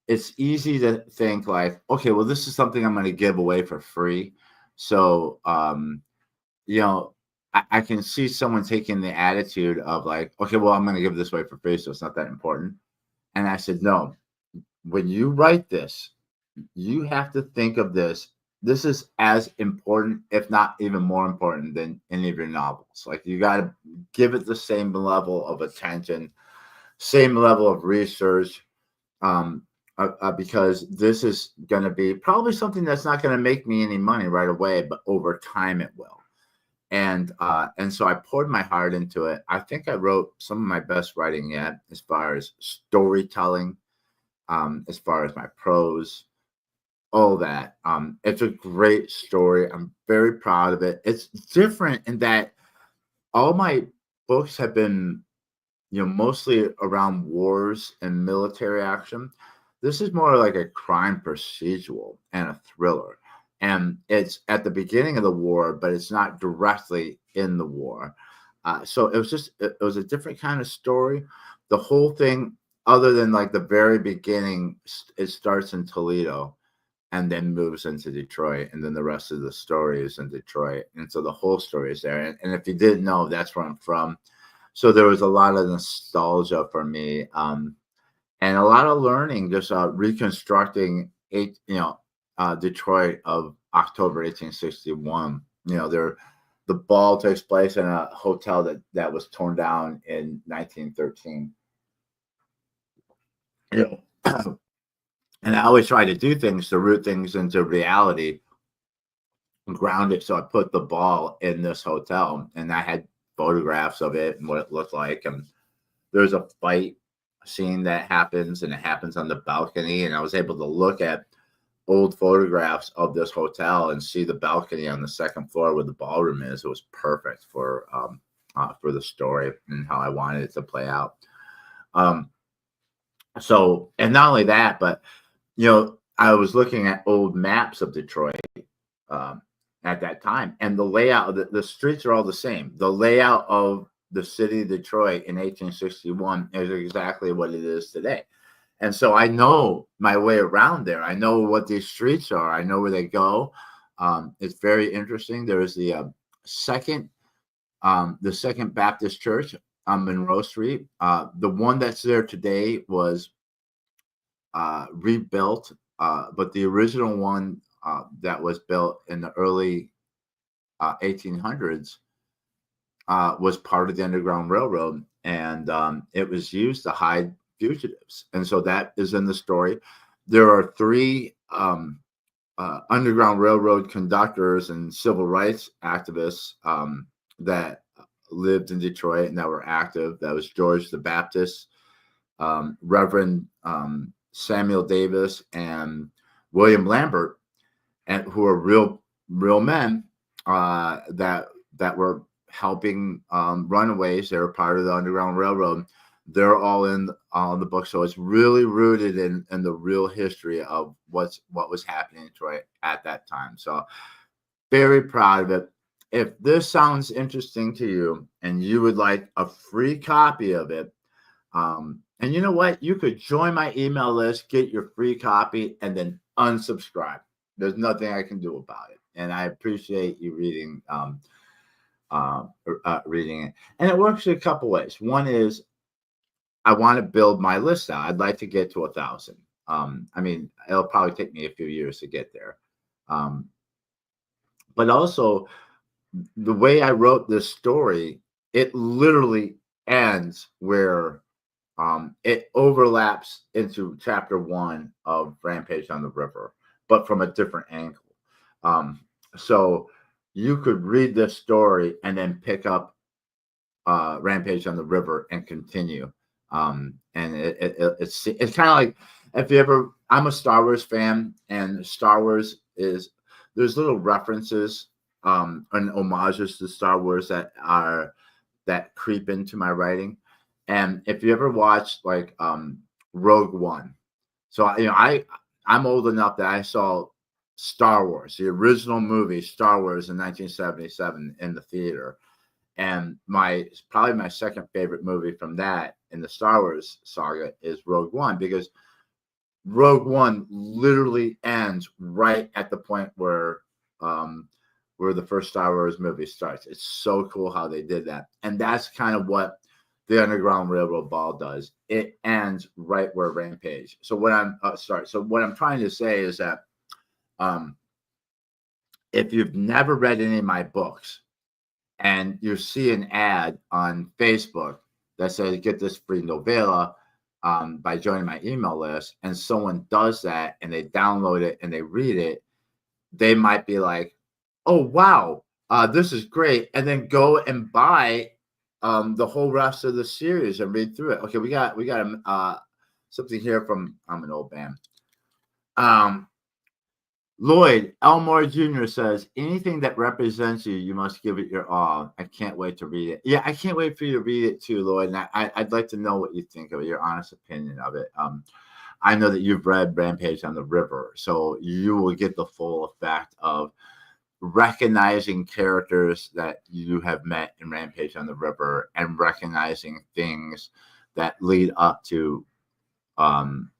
it's easy to think like, okay, well, this is something I'm going to give away for free. So, I can see someone taking the attitude of like, okay, well, I'm going to give this away for free, so it's not that important. And I said, no, when you write this, you have to think of this. This is as important, if not even more important than any of your novels. Like, you got to give it the same level of attention, same level of research, because this is going to be probably something that's not going to make me any money right away, but over time it will. And so I poured my heart into it. I think I wrote some of my best writing yet, as far as storytelling, as far as my prose, all that. It's a great story. I'm very proud of it. It's different in that all my books have been, mostly around wars and military action. This is more like a crime procedural and a thriller. And it's at the beginning of the war, but it's not directly in the war. So it was a different kind of story. The whole thing, other than like the very beginning, it starts in Toledo and then moves into Detroit. And then the rest of the story is in Detroit. And so the whole story is there. And if you didn't know, that's where I'm from. So there was a lot of nostalgia for me, and a lot of learning, just reconstructing Detroit of October 1861. The ball takes place in a hotel that was torn down in 1913. And I always try to do things to root things into reality and ground it. So I put the ball in this hotel, and I had photographs of it and what it looked like. And there's a fight scene that happens, and it happens on the balcony. And I was able to look at old photographs of this hotel and see the balcony on the second floor where the ballroom is. It was perfect for the story and how I wanted it to play out. So, and not only that, but I was looking at old maps of Detroit at that time, and the layout of the streets are all the same. The layout of the city of Detroit in 1861 is exactly what it is today. And so I know my way around there. I know what these streets are. I know where they go. It's very interesting. There is the second Baptist Church on Monroe Street. The one that's there today was rebuilt, but the original one that was built in the early 1800s was part of the Underground Railroad, and it was used to hide fugitives. And so that is in the story. There are 3 Underground Railroad conductors and civil rights activists that lived in Detroit and that were active. That was George the Baptist, Reverend Samuel Davis, and William Lambert, and who are real men that were helping runaways. They were part of the Underground Railroad. They're all in the book, so it's really rooted in the real history of what was happening in Detroit at that time. So very proud of it. If this sounds interesting to you and you would like a free copy of it, and you know what, you could join my email list, get your free copy, and then unsubscribe. There's nothing I can do about it, and I appreciate you reading reading it. And it works in a couple ways. One is I want to build my list out. I'd like to get to 1,000. I mean, it'll probably take me a few years to get there. But also, the way I wrote this story, it literally ends where it overlaps into chapter 1 of Rampage on the River, but from a different angle. Um, so you could read this story and then pick up Rampage on the River and continue. And it's kind of like, if you ever, I'm a Star Wars fan, and Star Wars is, there's little references and homages to Star Wars that creep into my writing. And if you ever watch like Rogue One, so I'm old enough that I saw Star Wars, the original movie Star Wars in 1977 in the theater. And probably my second favorite movie from that in the Star Wars saga is Rogue One, because Rogue One literally ends right at the point where the first Star Wars movie starts. It's so cool how they did that. And that's kind of what the Underground Railroad Ball does. It ends right where Rampage. So what I'm trying to say is that if you've never read any of my books and you see an ad on Facebook that says get this free novella by joining my email list, and someone does that and they download it and they read it, they might be like, oh, wow, this is great. And then go and buy the whole rest of the series and read through it. Okay, we got something here from, I'm an old man. Lloyd Elmore Jr. says, anything that represents you, you must give it your all. I can't wait to read it. Yeah, I can't wait for you to read it too, Lloyd. And I'd like to know what you think of it, your honest opinion of it. I know that you've read Rampage on the River, so you will get the full effect of recognizing characters that you have met in Rampage on the River and recognizing things that lead up to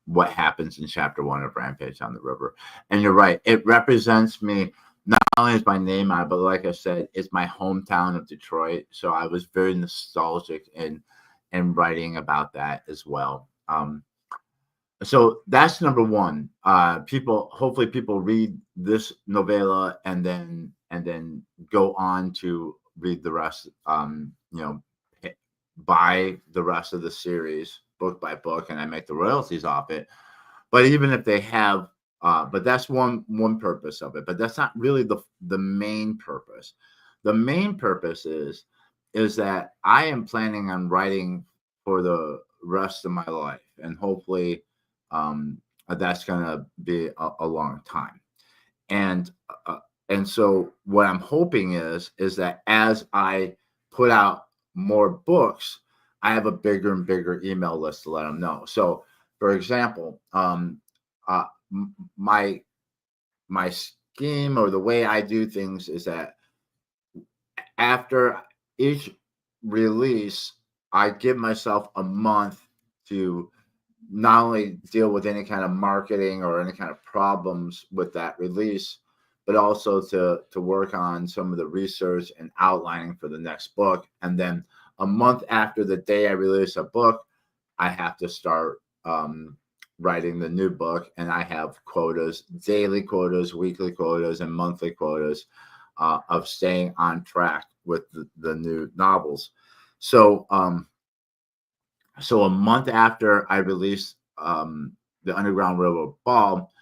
what happens in chapter 1 of Rampage on the River. And you're right, it represents me. Not only is my name on it, but like I said, it's my hometown of Detroit. So I was very nostalgic in writing about that as well. So that's number one. Hopefully people read this novella and then go on to read the rest, buy the rest of the series book by book, and I make the royalties off it. But even if they have, but that's one purpose of it. But that's not really the main purpose. The main purpose is that I am planning on writing for the rest of my life, and hopefully that's going to be a long time. And so what I'm hoping is that as I put out more books, I have a bigger and bigger email list to let them know. So, for example, my scheme, or the way I do things, is that after each release, I give myself a month to not only deal with any kind of marketing or any kind of problems with that release, but also to work on some of the research and outlining for the next book. And then a month after the day I release a book, I have to start writing the new book. And I have quotas, daily quotas, weekly quotas, and monthly quotas of staying on track with the new novels. So a month after I release the Underground Railroad Ball,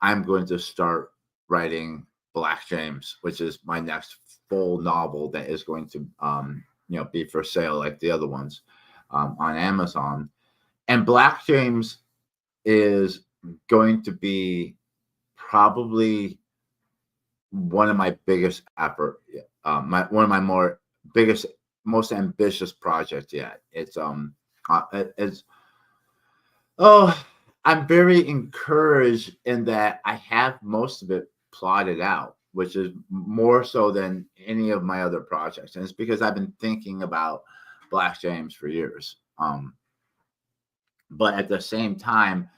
I'm going to start writing Black James, which is my next full novel that is going to be for sale like the other ones on Amazon. And Black James is going to be probably one of my biggest effort, one of my most ambitious projects yet. I'm very encouraged in that I have most of it plotted out, which is more so than any of my other projects. And it's because I've been thinking about Black James for years. But at the same time,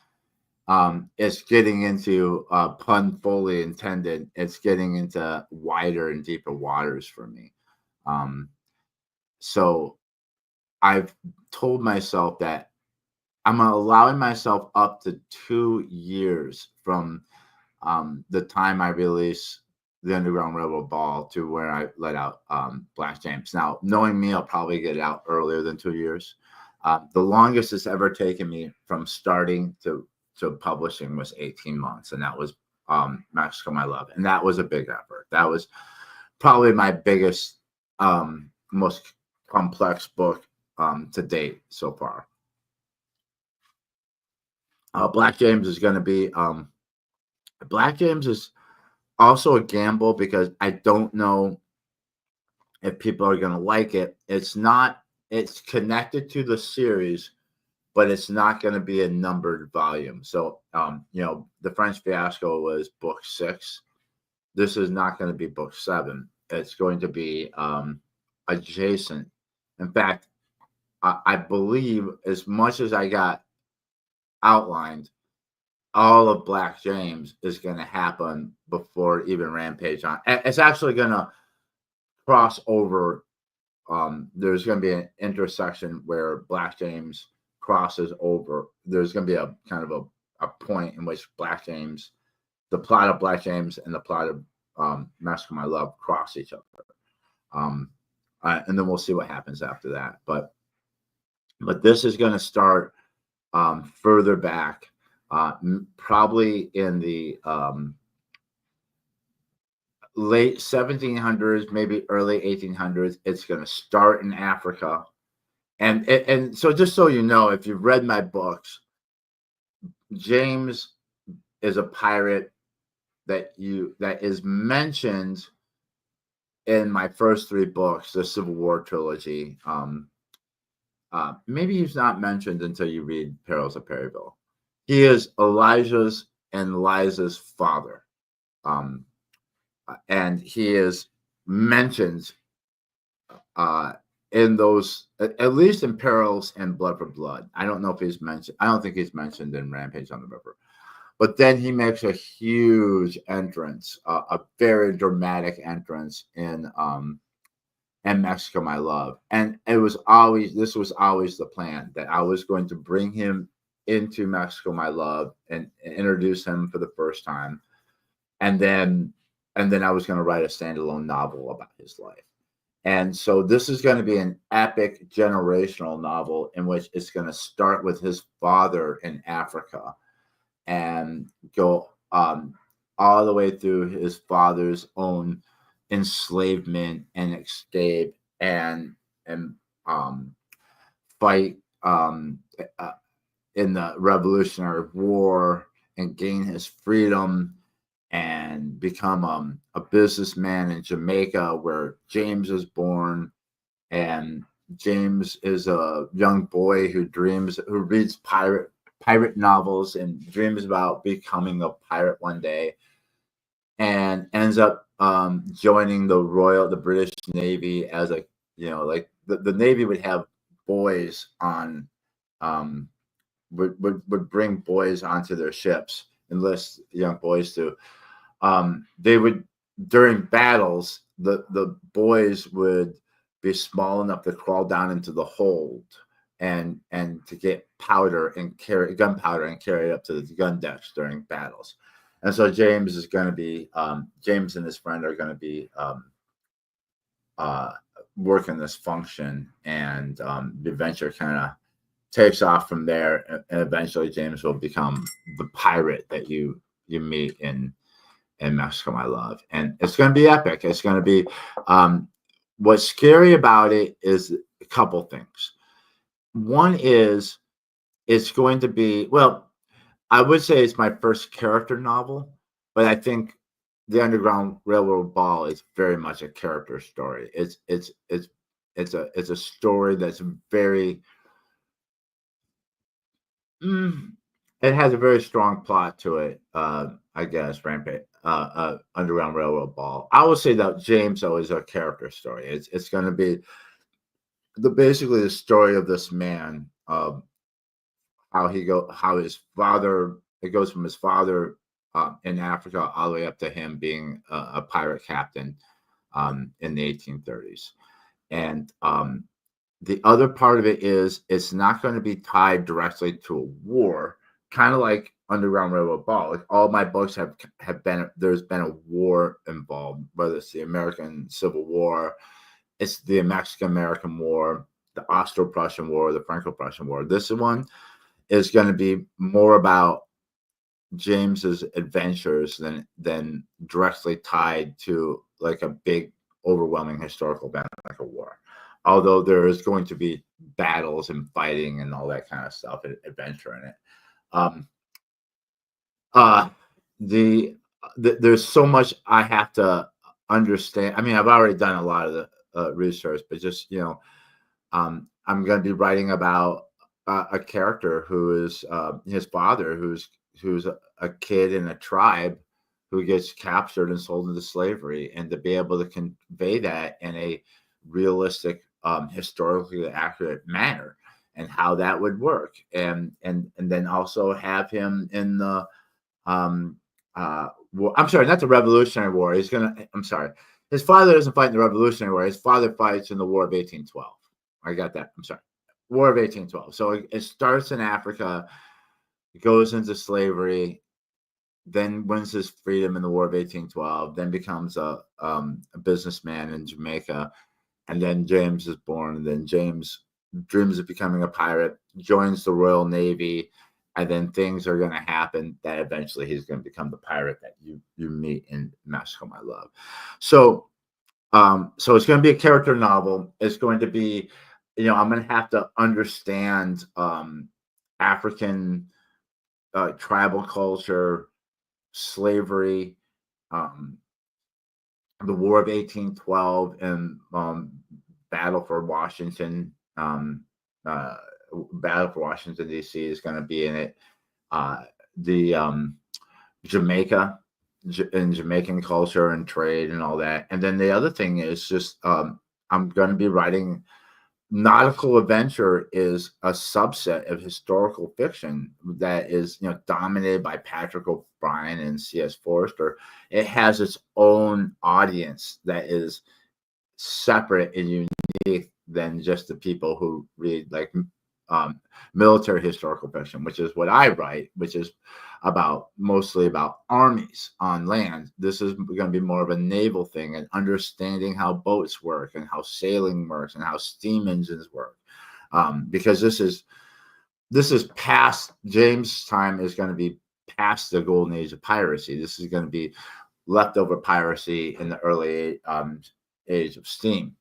it's getting into, pun fully intended, it's getting into wider and deeper waters for me. So I've told myself that I'm allowing myself up to 2 years from the time I release the Underground Railroad Ball to where I let out Black James. Now, knowing me, I'll probably get it out earlier than 2 years. The longest it's ever taken me from starting to publishing was 18 months, and that was Mexico, My Love, and that was a big effort. That was probably my biggest, most complex book to date so far. Black James is going to be Black James is also a gamble because I don't know if people are going to like it. It's connected to the series, but it's not going to be a numbered volume. So, The French Fiasco was book 6. This is not going to be book 7. It's going to be adjacent. In fact, I believe as much as I got outlined, all of Black James is going to happen before even Rampage on. It's actually going to cross over. There's going to be an intersection where Black James crosses over. There's going to be a kind of a point in which Black James, the plot of Black James and the plot of Mexico, My Love cross each other. And then we'll see what happens after that. But this is going to start further back, probably in the late 1700s, maybe early 1800s. It's going to start in Africa. And so just so you know, if you've read my books, James is a pirate that is mentioned in my first 3 books, the Civil War trilogy. Maybe he's not mentioned until you read Perils of Perryville. He is Elijah's and Liza's father. And he is mentioned in those, at least in Perils and Blood for Blood. I don't know if he's mentioned. I don't think he's mentioned in Rampage on the River. But then he makes a huge entrance, a very dramatic entrance in Mexico, My Love. And this was always the plan, that I was going to bring him into Mexico, My Love, and introduce him for the first time. And then I was going to write a standalone novel about his life. And so this is going to be an epic generational novel in which it's going to start with his father in Africa and go all the way through his father's own enslavement and escape and fight in the Revolutionary War and gain his freedom and become a businessman in Jamaica, where James is born. And James is a young boy who reads pirate novels and dreams about becoming a pirate one day, and ends up joining the British Navy as the Navy would have boys on, would bring boys onto their ships, enlist young boys to. They would, during battles, the boys would be small enough to crawl down into the hold and to get gunpowder and carry it up to the gun decks during battles. And so James and his friend are going to be working this function, and the adventure kind of takes off from there. And eventually James will become the pirate that you meet in Mexico, My Love. And it's going to be epic. It's going to be, what's scary about it is a couple things. One is it's going to be, well, I would say it's my first character novel, but I think the Underground Railroad Ball is very much a character story. It's a story that's very, it has a very strong plot to it. I guess Rampage, Underground Railroad Ball. I would say that James though is a character story. It's going to be basically the story of this man, how his father, it goes from his father in Africa all the way up to him being a pirate captain in the 1830s. And the other part of it is it's not going to be tied directly to a war, kind of like Underground Railroad Ball. Like all my books have been, there's been a war involved, whether it's the American Civil War, it's the Mexican-American War, the Austro-Prussian War, the Franco-Prussian War. This one is going to be more about James's adventures than directly tied to like a big, overwhelming historical event like a war. Although there is going to be battles and fighting and all that kind of stuff, adventure in it. There's so much I have to understand. I mean, I've already done a lot of the research, but just I'm going to be writing about a character who is his father, who's a kid in a tribe who gets captured and sold into slavery, and to be able to convey that in a realistic, historically accurate manner, and how that would work, and then also have him in the war. I'm sorry, not the Revolutionary War. I'm sorry. His father doesn't fight in the Revolutionary War. His father fights in the War of 1812. I got that. I'm sorry. War of 1812. So it starts in Africa, goes into slavery, then wins his freedom in the War of 1812, then becomes a businessman in Jamaica. And then James is born. And then James dreams of becoming a pirate, joins the Royal Navy, and then things are going to happen that eventually he's going to become the pirate that you meet in Mexico, My Love. So so it's going to be a character novel. It's going to be, I'm going to have to understand African tribal culture, slavery, the War of 1812, and Battle for Washington. Battle for Washington, D.C. is going to be in it. The Jamaica and Jamaican culture and trade and all that. And then the other thing is just I'm going to be writing. Nautical adventure is a subset of historical fiction that is, dominated by Patrick O'Brian and C.S. Forester. It has its own audience that is separate and unique than just the people who read like military historical fiction, which is what I write, which is mostly about armies on land. This is going to be more of a naval thing, and understanding how boats work and how sailing works and how steam engines work, because this is past James' time. Is going to be past the golden age of piracy. This is going to be leftover piracy in the early age of steam.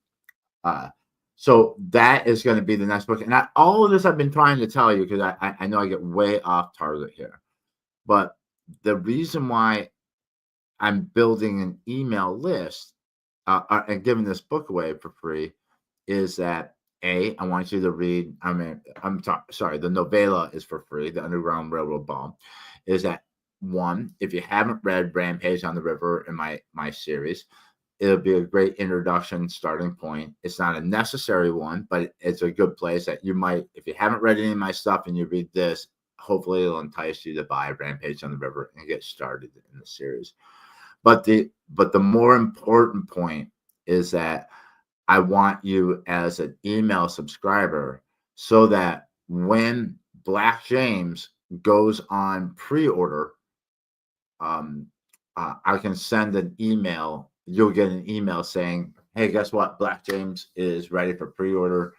So that is going to be the next book. And all of this I've been trying to tell you, because I know I get way off target here. But the reason why I'm building an email list and giving this book away for free is that, I want you to read. Sorry, the novella is for free. The Underground Railroad Ball is that, one, if you haven't read Rampage on the River in my series, it'll be a great introduction starting point. It's not a necessary one, but it's a good place that you might, if you haven't read any of my stuff and you read this, hopefully it'll entice you to buy Rampage on the River and get started in the series. But the more important point is that I want you as an email subscriber, so that when Black James goes on pre-order, I can send an email. You'll get an email saying, hey, guess what? Black James is ready for pre-order.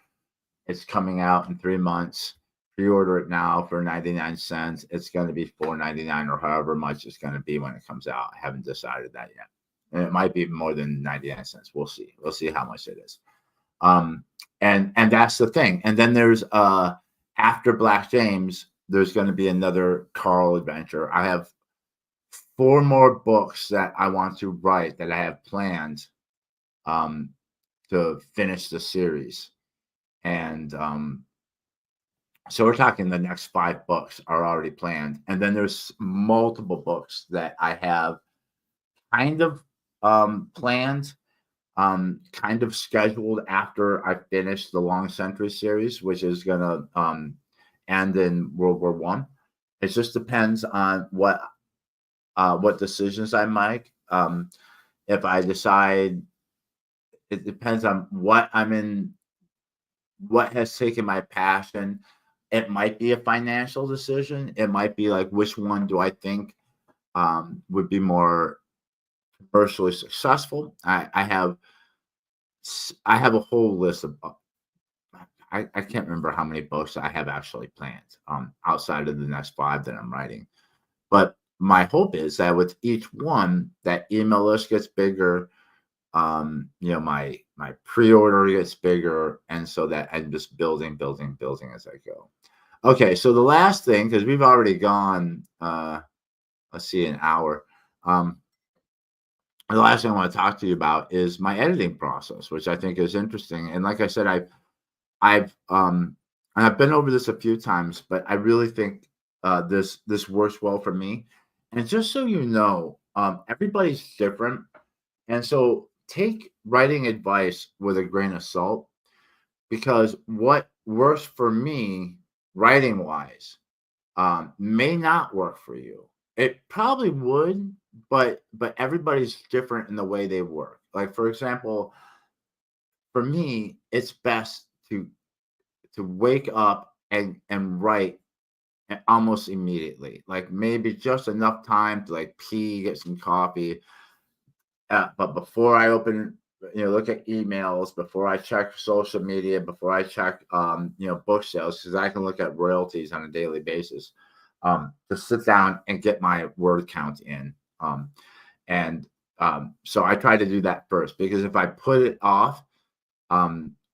It's coming out in 3 months. Pre-order it now for 99 cents. It's going to be $4.99 or however much it's going to be when it comes out. I haven't decided that yet. And it might be more than 99 cents. We'll see. We'll see how much it is. And that's the thing. And then there's after Black James, there's going to be another Carl adventure. I have 4 more books that I want to write that I have planned to finish the series. And so we're talking the next 5 books are already planned. And then there's multiple books that I have kind of planned, kind of scheduled after I finish the Long Century series, which is going to end in World War I. It just depends on what decisions I make. If I decide, it depends on what I'm in, what has taken my passion. It might be a financial decision. It might be like, which one do I think would be more commercially successful? I have a whole list of I can't remember how many books I have actually planned outside of the next 5 that I'm writing. But my hope is that with each one, that email list gets bigger. My pre-order gets bigger, and so that I'm just building as I go. Okay, so the last thing, because we've already gone, let's see, an hour. The last thing I want to talk to you about is my editing process, which I think is interesting. And like I said, and I've been over this a few times, but I really think this works well for me. And just so you know, everybody's different, and so take writing advice with a grain of salt, because what works for me writing wise may not work for you. It probably would, but everybody's different in the way they work. Like, for example, for me, it's best to wake up and write almost immediately. Like, maybe just enough time to like pee, get some coffee. But before I open, look at emails, before I check social media, before I check, book sales, because I can look at royalties on a daily basis, to sit down and get my word count in. And so I try to do that first, because if I put it off,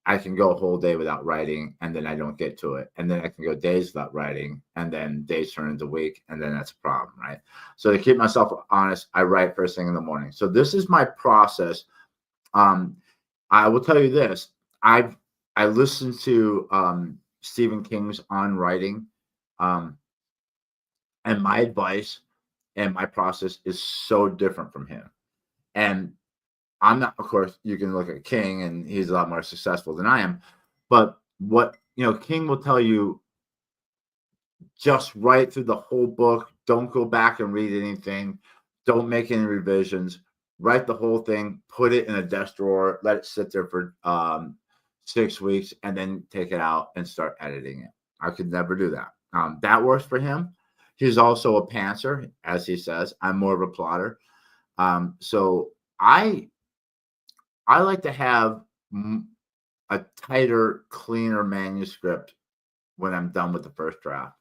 I can go a whole day without writing, and then I don't get to it. And then I can go days without writing, and then days turn into week, and then that's a problem, right? So to keep myself honest, I write first thing in the morning. So this is my process. I will tell you this. I listened to Stephen King's On Writing, and my advice and my process is so different from him. And I'm not, of course, you can look at King and he's a lot more successful than I am. But what, King will tell you, just write through the whole book. Don't go back and read anything. Don't make any revisions. Write the whole thing, put it in a desk drawer, let it sit there for 6 weeks, and then take it out and start editing it. I could never do that. That works for him. He's also a pantser, as he says. I'm more of a plotter. So I like to have a tighter, cleaner manuscript when I'm done with the first draft,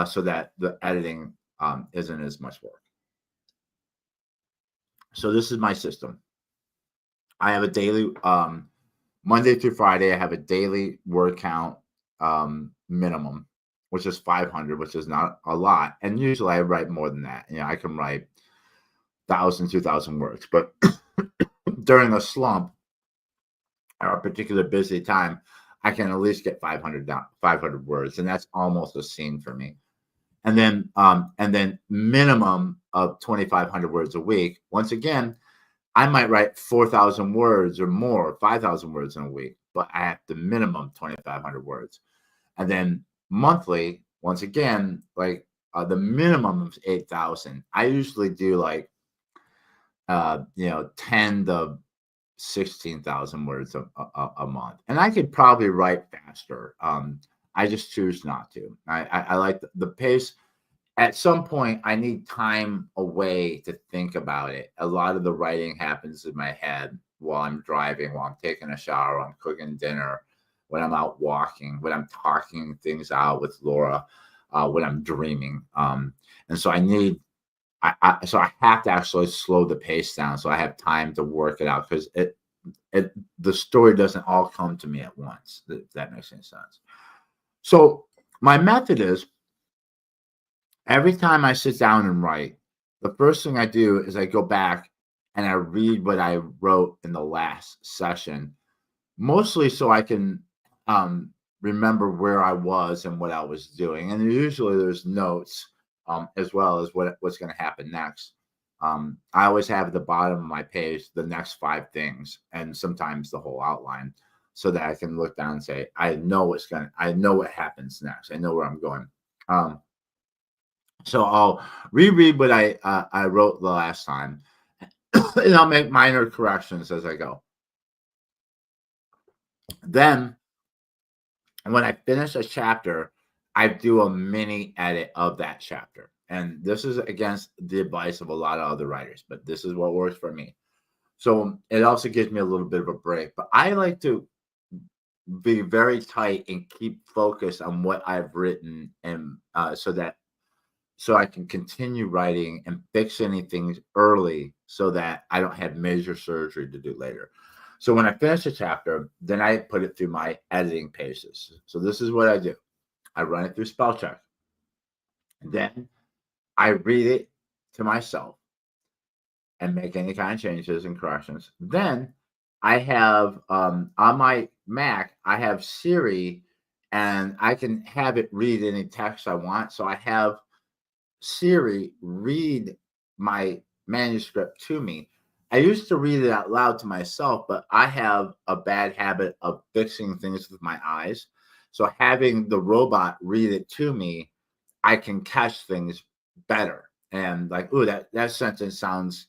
so that the editing isn't as much work. So this is my system. I have a daily, Monday through Friday, I have a daily word count minimum, which is 500, which is not a lot. And usually I write more than that. I can write 1,000, 2,000 words. But during a slump or a particular busy time, I can at least get 500 words, and that's almost a scene for me. And then minimum of 2,500 words a week. Once again, I might write 4,000 words or more, 5,000 words in a week, but I have the minimum 2,500 words. And then monthly, once again, like the minimum of 8,000. I usually do like 10 to 16,000 words a month, and I could probably write faster. I just choose not to. I like the pace. At some point, I need time away to think about it. A lot of the writing happens in my head while I'm driving, while I'm taking a shower, while I'm cooking dinner, when I'm out walking, when I'm talking things out with Laura, when I'm dreaming. And so I have to actually slow the pace down so I have time to work it out, because the story doesn't all come to me at once. If that makes any sense. So my method is, every time I sit down and write, the first thing I do is I go back and I read what I wrote in the last session, mostly so I can remember where I was and what I was doing. And usually there's notes as well as what's going to happen next. I always have at the bottom of my page the next 5 things, and sometimes the whole outline, so that I can look down and say, I know what happens next. I know where I'm going. So I'll reread what I wrote the last time, and I'll make minor corrections as I go. Then, when I finish a chapter, I do a mini edit of that chapter. And this is against the advice of a lot of other writers, but this is what works for me. So it also gives me a little bit of a break. But I like to be very tight and keep focused on what I've written, and so I can continue writing and fix anything early so that I don't have major surgery to do later. So when I finish a chapter, then I put it through my editing paces. So this is what I do. I run it through spell check. Then I read it to myself and make any kind of changes and corrections. Then I have on my Mac, I have Siri, and I can have it read any text I want. So I have Siri read my manuscript to me. I used to read it out loud to myself, but I have a bad habit of fixing things with my eyes. So having the robot read it to me, I can catch things better. And like, oh, that sentence sounds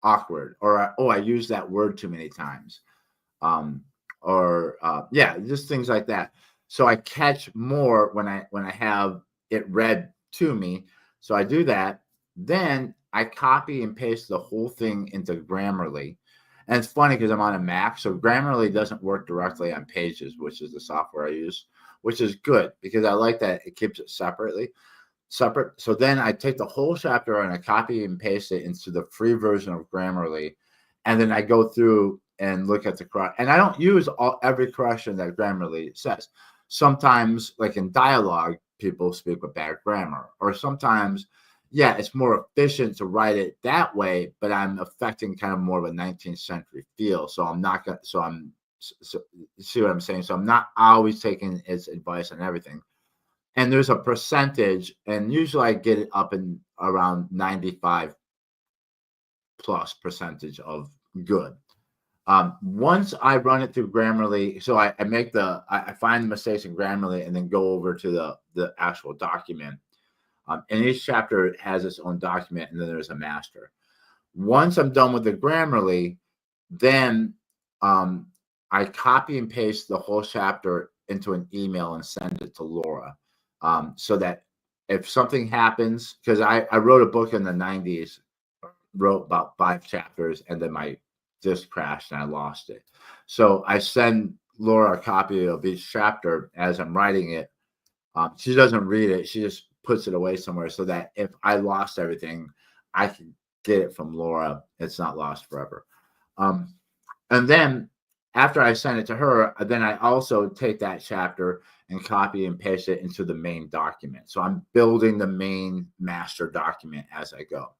awkward, or oh, I used that word too many times, um, or yeah, just things like that. So I catch more when I have it read to me. So I do that. Then I copy and paste the whole thing into Grammarly. And it's funny because I'm on a Mac, so Grammarly doesn't work directly on Pages, which is the software I use, which is good because I like that it keeps it separate. So then I take the whole chapter and I copy and paste it into the free version of Grammarly, and then I go through and look at the correct. And I don't use every correction that Grammarly says. Sometimes, like in dialogue, people speak with bad grammar, or sometimes, yeah, it's more efficient to write it that way. But I'm affecting kind of more of a 19th century feel, so I'm not gonna. So see what I'm saying? So I'm not always taking its advice on everything, and there's a percentage, and usually I get it up in around 95 plus percentage of good. Once I run it through Grammarly, so I find the mistakes in Grammarly and then go over to the actual document. And each chapter has its own document, and then there's a master. Once I'm done with the Grammarly, then I copy and paste the whole chapter into an email and send it to Laura. So that if something happens, because I wrote a book in the 90s, wrote about 5 chapters, and then my disk crashed and I lost it. So I send Laura a copy of each chapter as I'm writing it. She doesn't read it. She just puts it away somewhere so that if I lost everything, I can get it from Laura. It's not lost forever. And then after I send it to her, then I also take that chapter and copy and paste it into the main document. So I'm building the main master document as I go.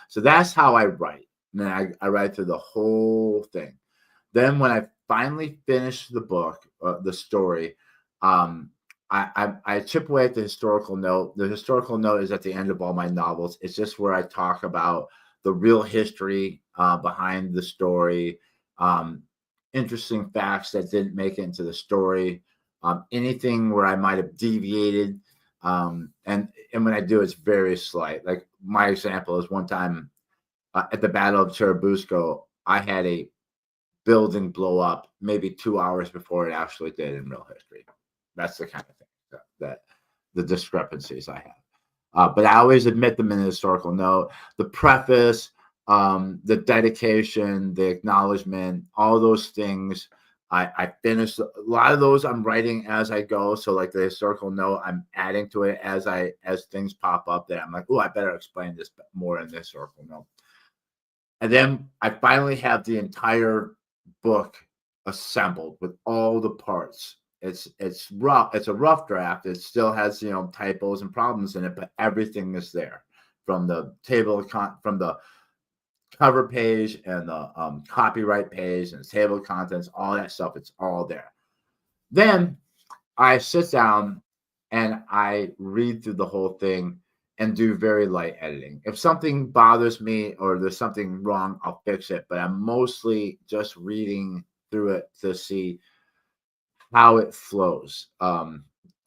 So that's how I write. And then I write through the whole thing. Then when I finally finish the book, the story, I chip away at the historical note. The historical note is at the end of all my novels. It's just where I talk about the real history behind the story, interesting facts that didn't make it into the story, anything where I might have deviated. And when I do, it's very slight. Like my example is one time at the Battle of Churubusco, I had a building blow up maybe 2 hours before it actually did in real history. That's the kind of thing that the discrepancies I have. But I always admit them in the historical note. The preface, the dedication, the acknowledgement, all those things. I finished a lot of those. I'm writing as I go. So like the historical note, I'm adding to it as things pop up that I'm like, oh, I better explain this more in the historical note. And then I finally have the entire book assembled with all the parts. It's rough. It's a rough draft. It still has typos and problems in it, but everything is there from the from the cover page and the copyright page and the table of contents, all that stuff. It's all there. Then I sit down and I read through the whole thing and do very light editing. If something bothers me or there's something wrong, I'll fix it. But I'm mostly just reading through it to see how it flows.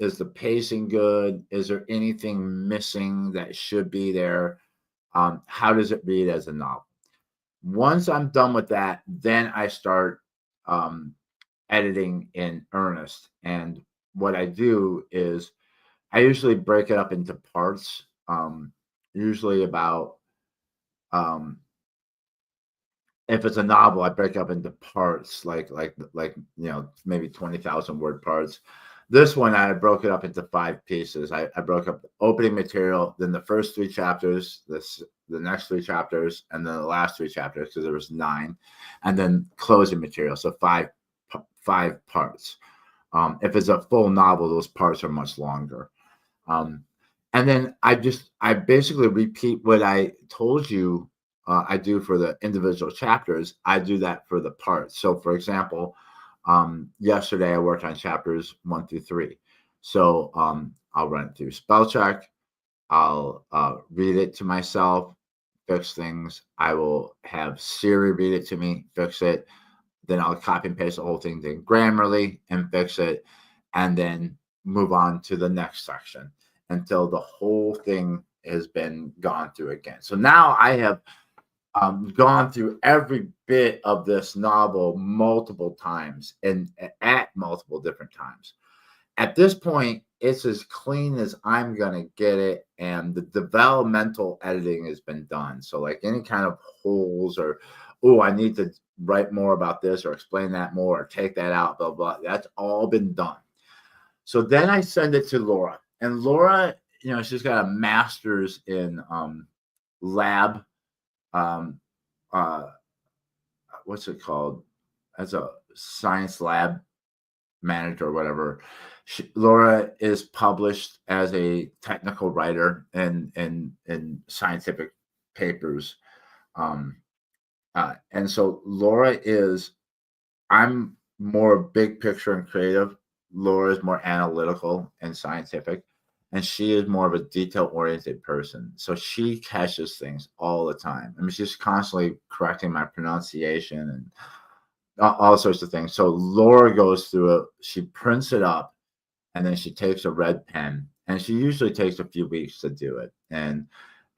Is the pacing good? Is there anything missing that should be there? How does it read as a novel? Once I'm done with that, then I start editing in earnest. And what I do is I usually break it up into parts. Usually about if it's a novel, I break up into parts, maybe 20,000 word parts. This one, I broke it up into 5 pieces. I broke up the opening material, then the first 3 chapters, the next 3 chapters, and then the last 3 chapters, because there was 9, and then closing material. So five parts. If it's a full novel, those parts are much longer. And then I basically repeat what I told you I do for the individual chapters. I do that for the parts. So, for example, yesterday I worked on chapters 1 through 3. So I'll run it through spell check. I'll read it to myself, fix things. I will have Siri read it to me, fix it. Then I'll copy and paste the whole thing to Grammarly and fix it, and then move on to the next section until the whole thing has been gone through again. So now I have gone through every bit of this novel multiple times and at multiple different times. At this point, it's as clean as I'm going to get it, and the developmental editing has been done. So like any kind of holes or, oh, I need to write more about this or explain that more or take that out, blah, blah, that's all been done. So then I send it to Laura, and Laura, she's got a master's in lab, what's it called? As a science lab manager or whatever. Laura is published as a technical writer in scientific papers. And so Laura I'm more big picture and creative. Laura is more analytical and scientific, and she is more of a detail oriented person. So she catches things all the time. I mean, she's constantly correcting my pronunciation and all sorts of things. So Laura goes through it, she prints it up, and then she takes a red pen, and she usually takes a few weeks to do it. And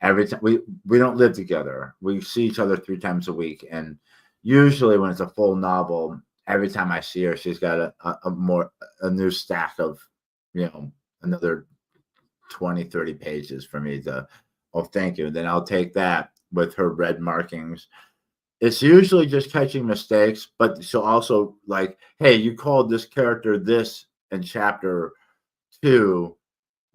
every time we don't live together, we see each other 3 times a week, and usually when it's a full novel, every time I see her, she's got a new stack of another 20, 30 pages for me to, oh, thank you. Then I'll take that with her red markings. It's usually just catching mistakes, but she'll also like, hey, you called this character this in chapter 2,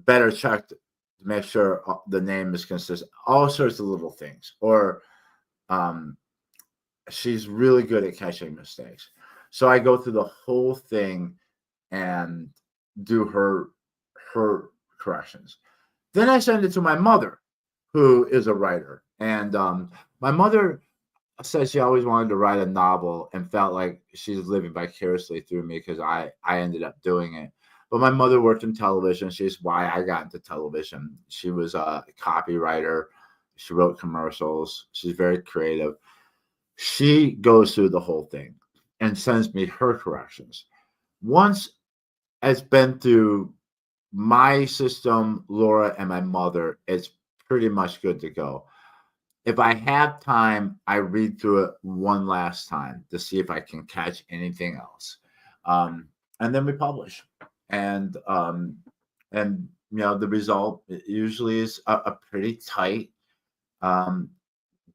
better check to make sure the name is consistent. All sorts of little things. Or she's really good at catching mistakes. So I go through the whole thing and do her corrections. Then I send it to my mother, who is a writer. And my mother said she always wanted to write a novel and felt like she's living vicariously through me because I ended up doing it. But my mother worked in television. She's why I got into television. She was a copywriter. She wrote commercials. She's very creative. She goes through the whole thing and sends me her corrections. Once it's been through my system, Laura, and my mother, it's pretty much good to go. If I have time, I read through it one last time to see if I can catch anything else. And then we publish. And the result usually is a pretty tight,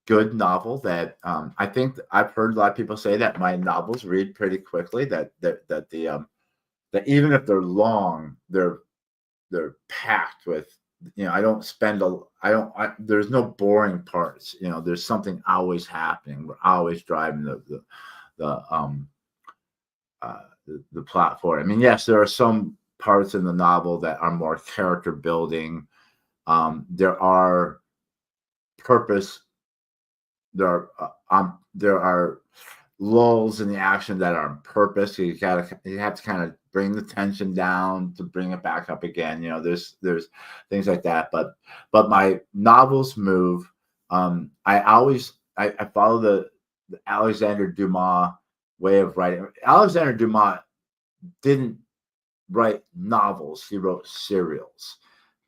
good novel that I think I've heard a lot of people say that my novels read pretty quickly, that even if they're long, they're packed with, I don't spend there's no boring parts. There's something always happening. We're always driving the plot forward. I mean, yes, there are some parts in the novel that are more character building. There are purpose. There are lulls in the action that are on purpose. You have to kind of bring the tension down to bring it back up again. There's things like that. But my novels move. I follow the Alexander Dumas way of writing. Alexander Dumas didn't write novels. He wrote serials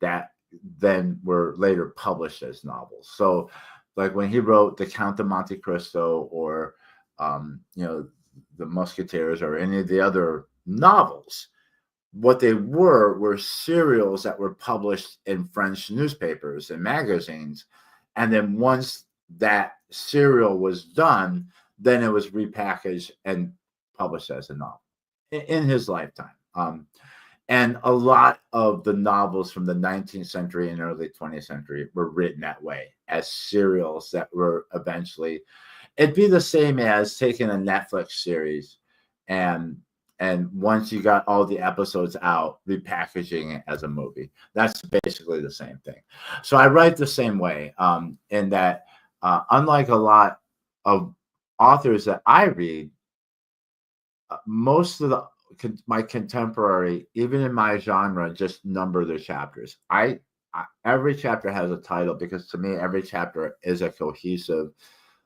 that then were later published as novels. So like when he wrote The Count of Monte Cristo or The Musketeers or any of the other novels, what they were serials that were published in French newspapers and magazines. And then once that serial was done, then it was repackaged and published as a novel in his lifetime. And a lot of the novels from the 19th century and early 20th century were written that way, as serials that were eventually, it'd be the same as taking a Netflix series and once you got all the episodes out, repackaging it as a movie. That's basically the same thing. So I write the same way, in that unlike a lot of authors that I read, most of my contemporary, even in my genre, just number their chapters. Every chapter has a title because to me, every chapter is a cohesive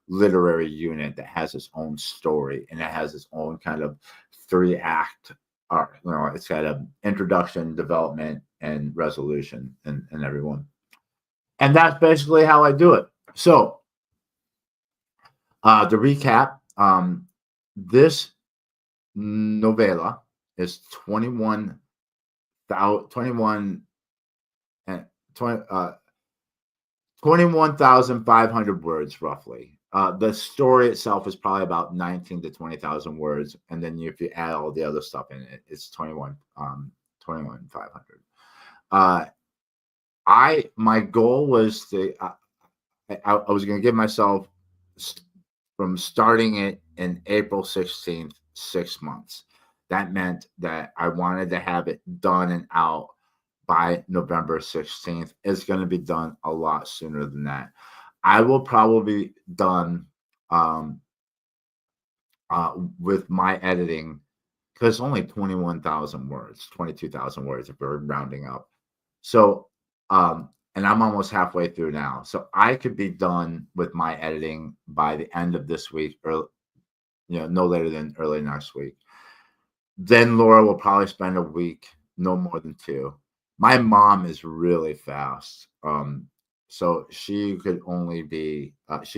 literary unit that has its own story and it has its own kind of 3-act arc. It's got an introduction, development, and resolution in every one. And that's basically how I do it. So to recap, this novella is 21,500 words roughly. The story itself is probably about 19 to 20,000 words, and then if you add all the other stuff in it, it's 21,500. My goal was I was going to give myself from starting it in April 16th, 6 months. That meant that I wanted to have it done and out by November 16th. It's going to be done a lot sooner than that. I will probably be done with my editing because it's only 21,000 words, 22,000 words if we're rounding up. So, and I'm almost halfway through now. So I could be done with my editing by the end of this week or, no later than early next week. Then Laura will probably spend a week, no more than 2. My mom is really fast. So she could only be, as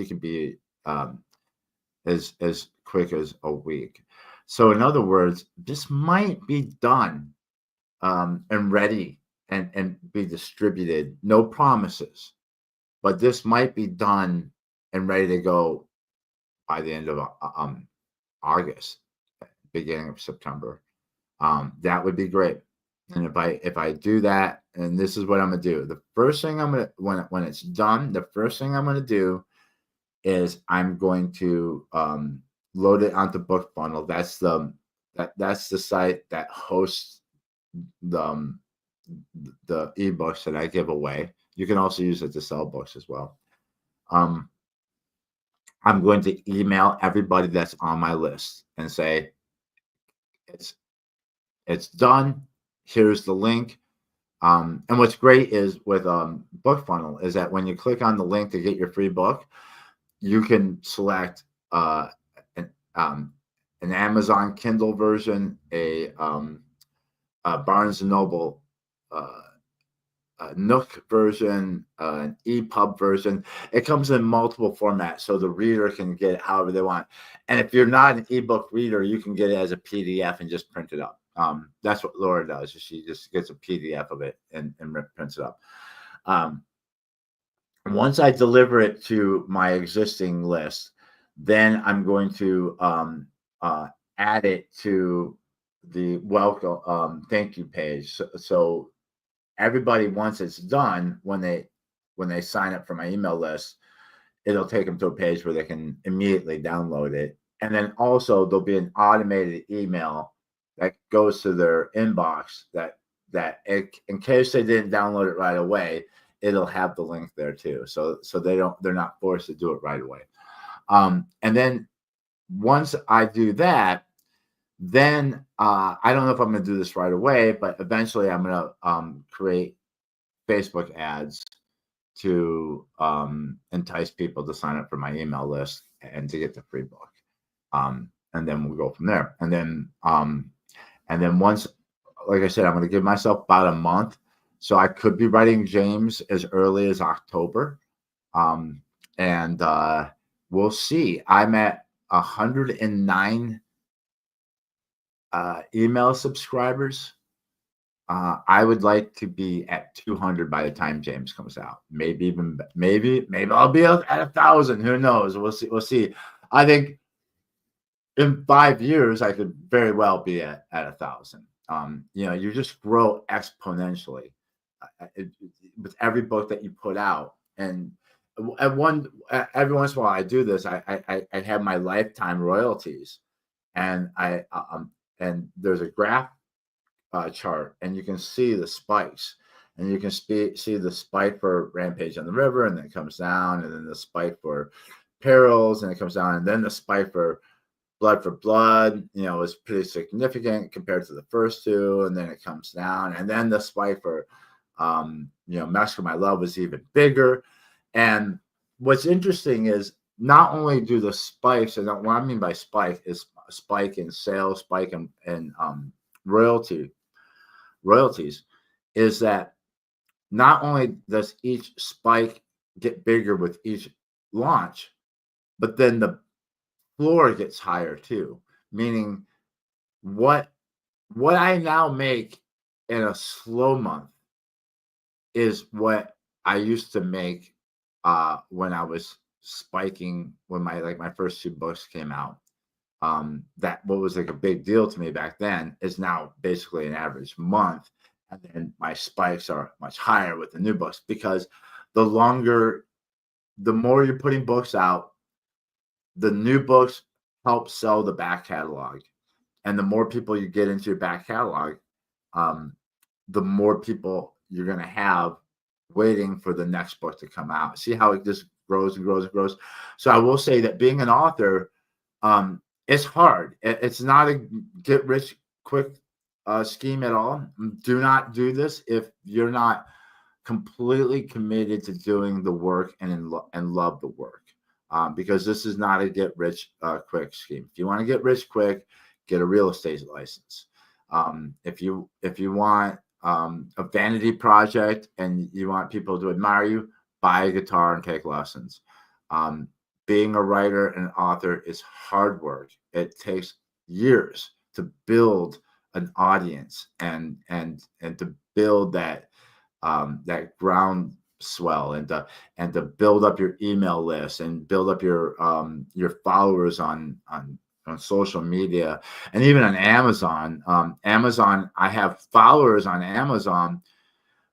quick as a week. So in other words, this might be done and ready and be distributed. No promises, but this might be done and ready to go by the end of August, beginning of September. That would be great. And if I do that, and this is what I'm gonna do. The first thing I'm gonna when it's done, the first thing I'm gonna do is I'm going to load it onto BookBundle. That's the site that hosts the ebooks that I give away. You can also use it to sell books as well. I'm going to email everybody that's on my list and say it's done. Here's the link. And what's great is with BookFunnel is that when you click on the link to get your free book, you can select an Amazon Kindle version, a Barnes & Noble Nook version, an EPUB version. It comes in multiple formats, so the reader can get it however they want. And if you're not an ebook reader, you can get it as a PDF and just print it up. That's what Laura does. She just gets a PDF of it and prints it up. Once I deliver it to my existing list, then I'm going to add it to the welcome thank you page. So everybody, once it's done, when they sign up for my email list, it'll take them to a page where they can immediately download it. And then also there'll be an automated email that goes to their inbox that in case they didn't download it right away, it'll have the link there too. So they're not forced to do it right away. And then once I do that, then I don't know if I'm going to do this right away, but eventually I'm going to create Facebook ads to entice people to sign up for my email list and to get the free book. And then we'll go from there. And then once, like I said, I'm going to give myself about a month. So I could be writing James as early as October. And we'll see. I'm at 109 email subscribers. I would like to be at 200 by the time James comes out. Maybe even maybe I'll be at 1,000. Who knows? We'll see. We'll see. I think in 5 years I could very well be at 1,000. You just grow exponentially with every book that you put out. And every once in a while I do this. I have my lifetime royalties, and and there's a graph chart, and you can see the spikes, and you can see the spike for Rampage on the River, and then it comes down, and then the spike for Perils, and it comes down, and then the spike for Blood for Blood, is pretty significant compared to the first two, and then it comes down, and then the spike for Mask of My Love was even bigger. And what's interesting is not only do the spikes, and what I mean by spike is spike in sales, spike in royalties, is that not only does each spike get bigger with each launch, but then the floor gets higher too. Meaning, what I now make in a slow month is what I used to make when I was spiking, when my first two books came out. That what was like a big deal to me back then is now basically an average month. And then my spikes are much higher with the new books, because the more you're putting books out, the new books help sell the back catalog. And the more people you get into your back catalog, the more people you're going to have waiting for the next book to come out. See how it just grows and grows and grows. So I will say that being an author, it's hard. It's not a get rich quick scheme at all. Do not do this if you're not completely committed to doing the work and love the work, because this is not a get rich quick scheme. If you want to get rich quick, get a real estate license. If you want a vanity project and you want people to admire you, buy a guitar and take lessons. Being a writer and author is hard work. It takes years to build an audience and to build that groundswell, and to build up your email list and build up your followers on social media, and even on Amazon. I have followers on Amazon,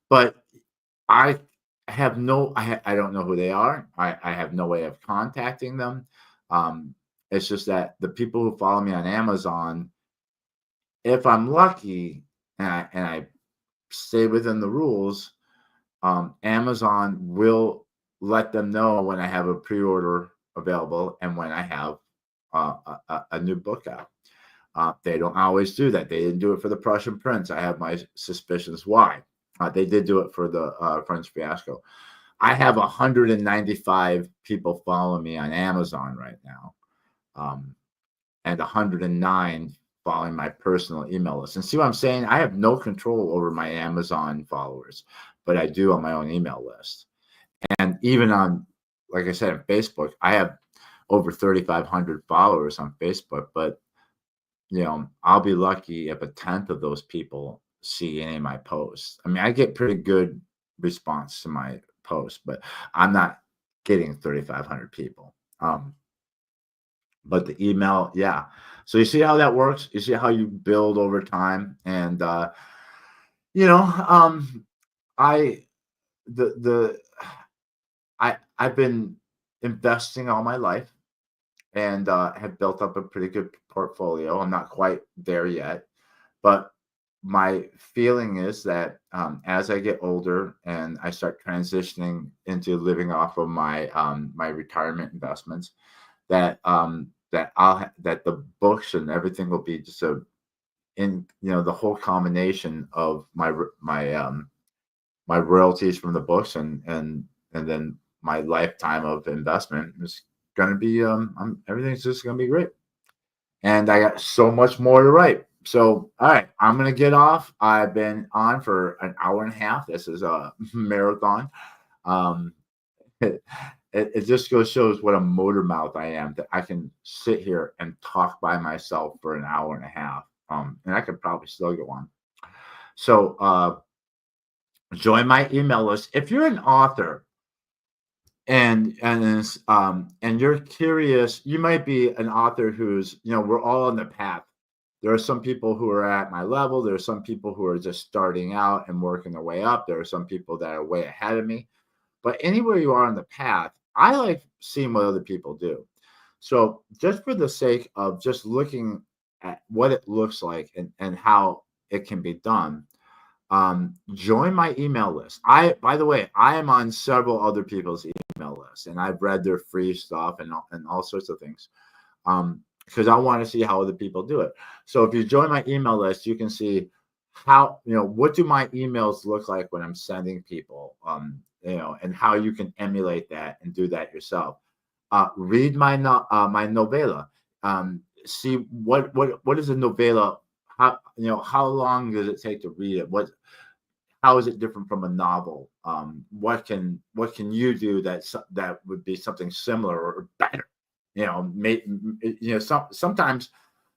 but I don't know who they are. I have no way of contacting them. It's just that the people who follow me on Amazon, if I'm lucky and I stay within the rules, Amazon will let them know when I have a pre-order available and when I have a new book out. They don't always do that. They didn't do it for the Prussian Prince. I have my suspicions why. They did do it for the French Fiasco. I have 195 people following me on Amazon right now, and 109 following my personal email list. And see what I'm saying? I have no control over my Amazon followers, but I do on my own email list. And even on, like I said, on Facebook, I have over 3,500 followers on Facebook, but I'll be lucky if a tenth of those people see any of my posts. I mean, I get pretty good response to my posts, but I'm not getting 3,500 people. But the email, yeah. So you see how that works? You see how you build over time, and I've been investing all my life, and have built up a pretty good portfolio. I'm not quite there yet, but my feeling is that as I get older and I start transitioning into living off of my my retirement investments, that that the books and everything will be just the whole combination of my royalties from the books and then my lifetime of investment is going to be everything's just going to be great. And I got so much more to write. So, all right, I'm going to get off. I've been on for an hour and a half. This is a marathon. It just shows what a motor mouth I am, that I can sit here and talk by myself for an hour and a half. And I could probably still go on. So join my email list. If you're an author and you're curious, you might be an author who's, we're all on the path. There are some people who are at my level. There are some people who are just starting out and working their way up. There are some people that are way ahead of me. But anywhere you are on the path, I like seeing what other people do. So just for the sake of just looking at what it looks like and how it can be done, join my email list. By the way, I am on several other people's email lists, and I've read their free stuff and all sorts of things. Because I want to see how other people do it. So if you join my email list, you can see how, what do my emails look like when I'm sending people, and how you can emulate that and do that yourself. Read my novella. See what is a novella? How long does it take to read it? How is it different from a novel? What can you do that would be something similar or better? Sometimes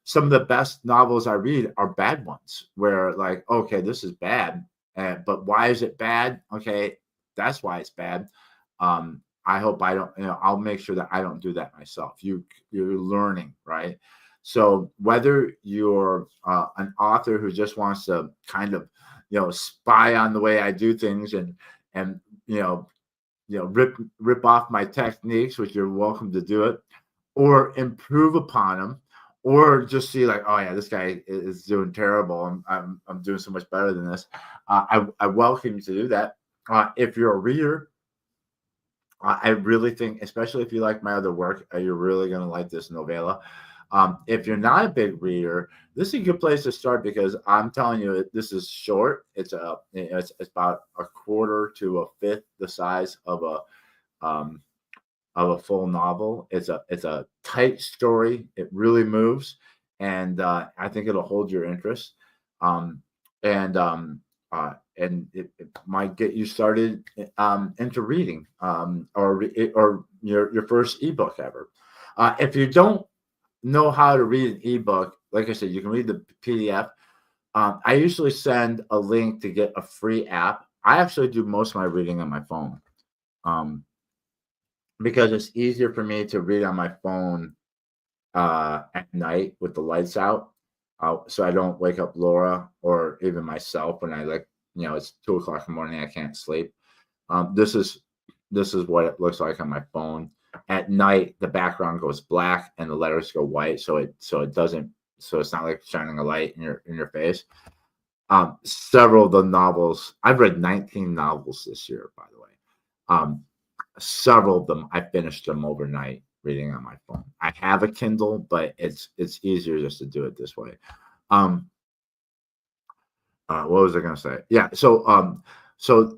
some of the best novels I read are bad ones where, like, okay, this is bad, but why is it bad? Okay, that's why it's bad. I hope I don't, I'll make sure that I don't do that myself. You're learning, right? So whether you're an author who just wants to kind of, spy on the way I do things and rip off my techniques, which you're welcome to do it, or improve upon them, or just see like, oh yeah, this guy is doing terrible. I'm doing so much better than this. I welcome you to do that. If you're a reader, I really think, especially if you like my other work, you're really going to like this novella. If you're not a big reader, this is a good place to start because I'm telling you, this is short. It's about a quarter to a fifth the size of a full novel. It's a tight story. It really moves, and I think it'll hold your interest. Um, and it might get you started into reading, or your first ebook ever. If you don't know how to read an ebook, like I said, you can read the PDF. I usually send a link to get a free app. I actually do most of my reading on my phone. Because it's easier for me to read on my phone at night with the lights out, so I don't wake up Laura or even myself when it's 2 o'clock in the morning. I can't sleep. This is what it looks like on my phone. At night, the background goes black and the letters go white, so it's not like shining a light in your face. Several of the novels I've read 19 novels this year, by the way. Several of them I finished them overnight reading on my phone. I have a Kindle, but it's easier just to do it this way. What was I going to say? Yeah. So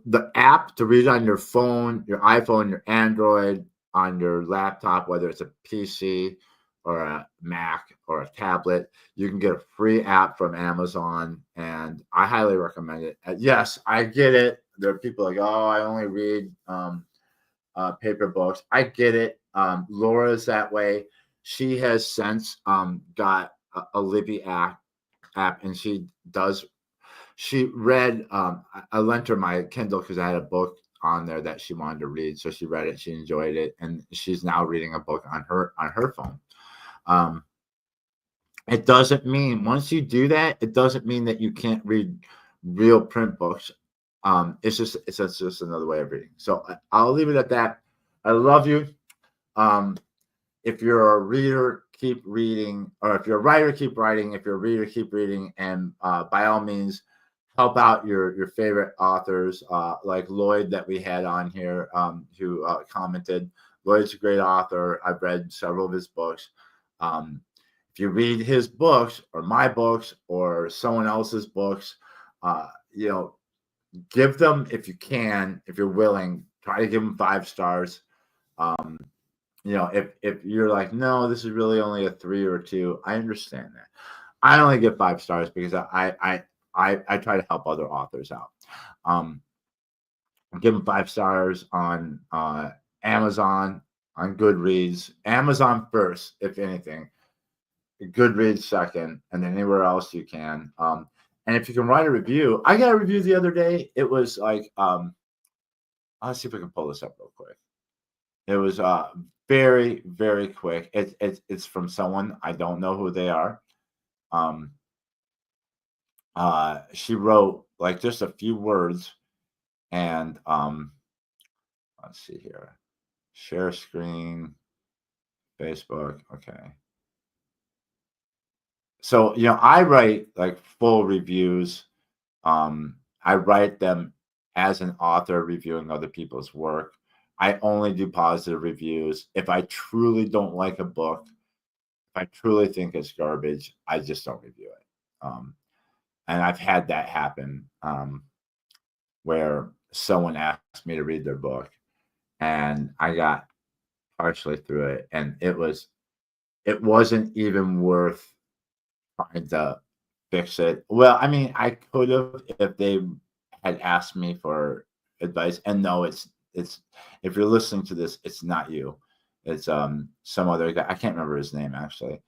the app to read on your phone, your iPhone, your Android, on your laptop, whether it's a PC or a Mac or a tablet, you can get a free app from Amazon, and I highly recommend it. Yes, I get it. There are people like, oh, I only read paper books. I get it. Laura's that way. She has since got a Libby app, and she read. I lent her my Kindle because I had a book on there that she wanted to read, so she read it. She enjoyed it, and she's now reading a book on her phone. It doesn't mean once you do that, it doesn't mean that you can't read real print books. It's just another way of reading. So I'll leave it at that. I love you. If you're a reader, keep reading, or if you're a writer, keep writing. If you're a reader, keep reading, and by all means, help out your favorite authors, like Lloyd that we had on here, who commented. Lloyd's a great author. I've read several of his books. If you read his books or my books or someone else's books, give them, if you can, if you're willing, try to give them 5 stars. If you're like, no, this is really only a 3 or a 2, I understand that. I only give 5 stars because I try to help other authors out. Give them 5 stars on Amazon, on Goodreads. Amazon first, if anything. Goodreads second, and then anywhere else you can. And if you can write a review, I got a review the other day. It was like, let's see if I can pull this up real quick. It was very, very quick. It's from someone I don't know who they are. She wrote like just a few words, and let's see here. Share screen, Facebook. Okay. So, I write like full reviews. I write them as an author reviewing other people's work. I only do positive reviews. If I truly don't like a book, if I truly think it's garbage, I just don't review it. And I've had that happen where someone asked me to read their book, and I got partially through it, and it wasn't even worth trying to fix it. Well, I mean, I could have if they had asked me for advice. And no, it's if you're listening to this, it's not you. It's some other guy. I can't remember his name actually.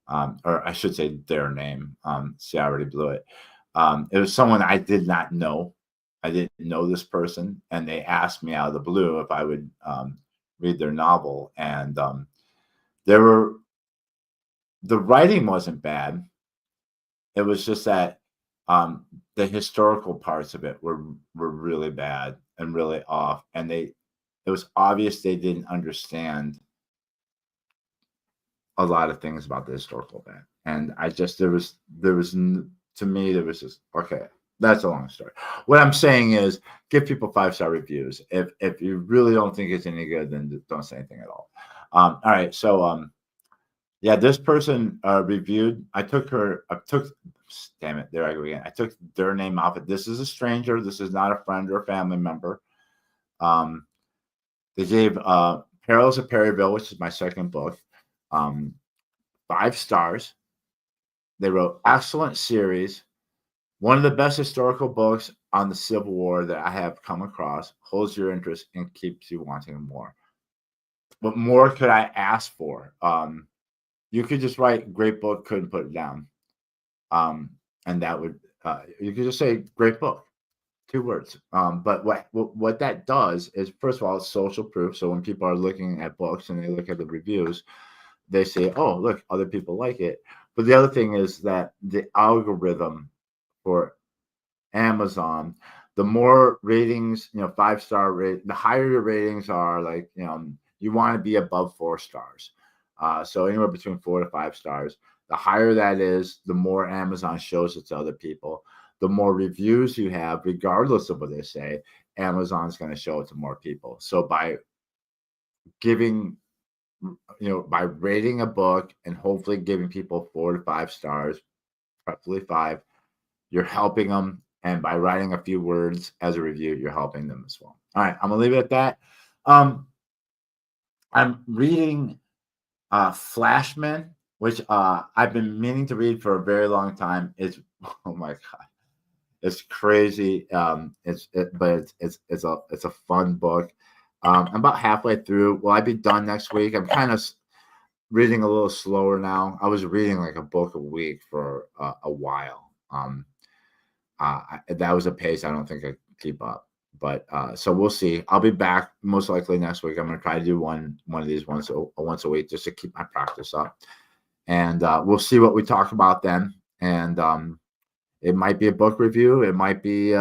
Or I should say their name. See, I already blew it. It was someone I did not know. I didn't know this person, and they asked me out of the blue if I would read their novel. And the writing wasn't bad. It was just that the historical parts of it were really bad and really off, and it was obvious they didn't understand a lot of things about the historical event. And I just to me there was just okay. That's a long story. What I'm saying is, give people 5-star reviews. If you really don't think it's any good, then don't say anything at all. All right, so yeah, this person reviewed. Damn it, there I go again. I took their name off it. This is a stranger. This is not a friend or a family member. They gave Perils of Perryville, which is my second book, 5 stars. They wrote, excellent series. One of the best historical books on the Civil War that I have come across, holds your interest and keeps you wanting more. What more could I ask for? You could just write great book, couldn't put it down. And that would, you could just say great book, 2 words. But what that does is, first of all, it's social proof. So when people are looking at books and they look at the reviews, they say, oh, look, other people like it. But the other thing is that the algorithm for Amazon, the more ratings, 5-star rate, the higher your ratings are, like, you want to be above 4 stars. So anywhere between 4 to 5 stars. The higher that is, the more Amazon shows it to other people. The more reviews you have, regardless of what they say, Amazon's going to show it to more people. So by giving, by rating a book and hopefully giving people 4 to 5 stars, preferably 5, you're helping them. And by writing a few words as a review, you're helping them as well. All right, I'm going to leave it at that. I'm reading Flashman, which I've been meaning to read for a very long time. Oh my god, it's crazy. It's a fun book. I'm about halfway through. Will I be done next week? I'm kind of reading a little slower now. I was reading like a book a week for a while. That was a pace I don't think I could keep up. But so we'll see. I'll be back most likely next week. I'm going to try to do one of these once a week just to keep my practice up. And we'll see what we talk about then. And it might be a book review. It might be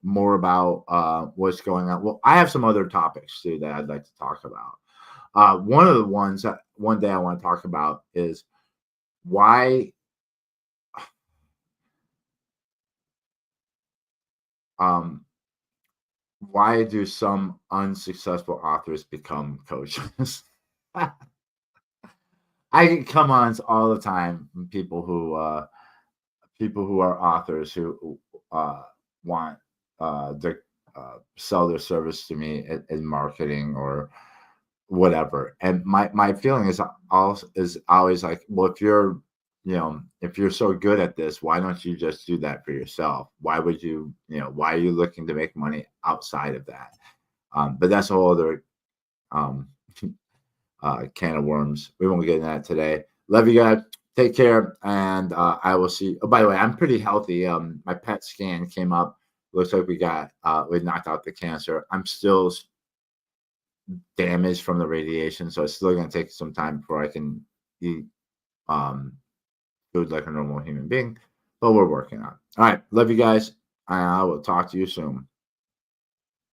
more about what's going on. Well, I have some other topics too that I'd like to talk about. One of the ones that one day I want to talk about is why do some unsuccessful authors become coaches? I get come-ons all the time from people who are authors who want to sell their service to me in marketing or whatever. And my feeling is always like, well, if you're so good at this, why don't you just do that for yourself? Why would you, why are you looking to make money outside of that? But that's a whole other can of worms. We won't get into that today. Love you guys. Take care, and I will see. Oh, by the way, I'm pretty healthy. My PET scan came up. Looks like we knocked out the cancer. I'm still damaged from the radiation, so it's still going to take some time before I can eat food like a normal human being. But we're working on it. All right, love you guys. I will talk to you soon.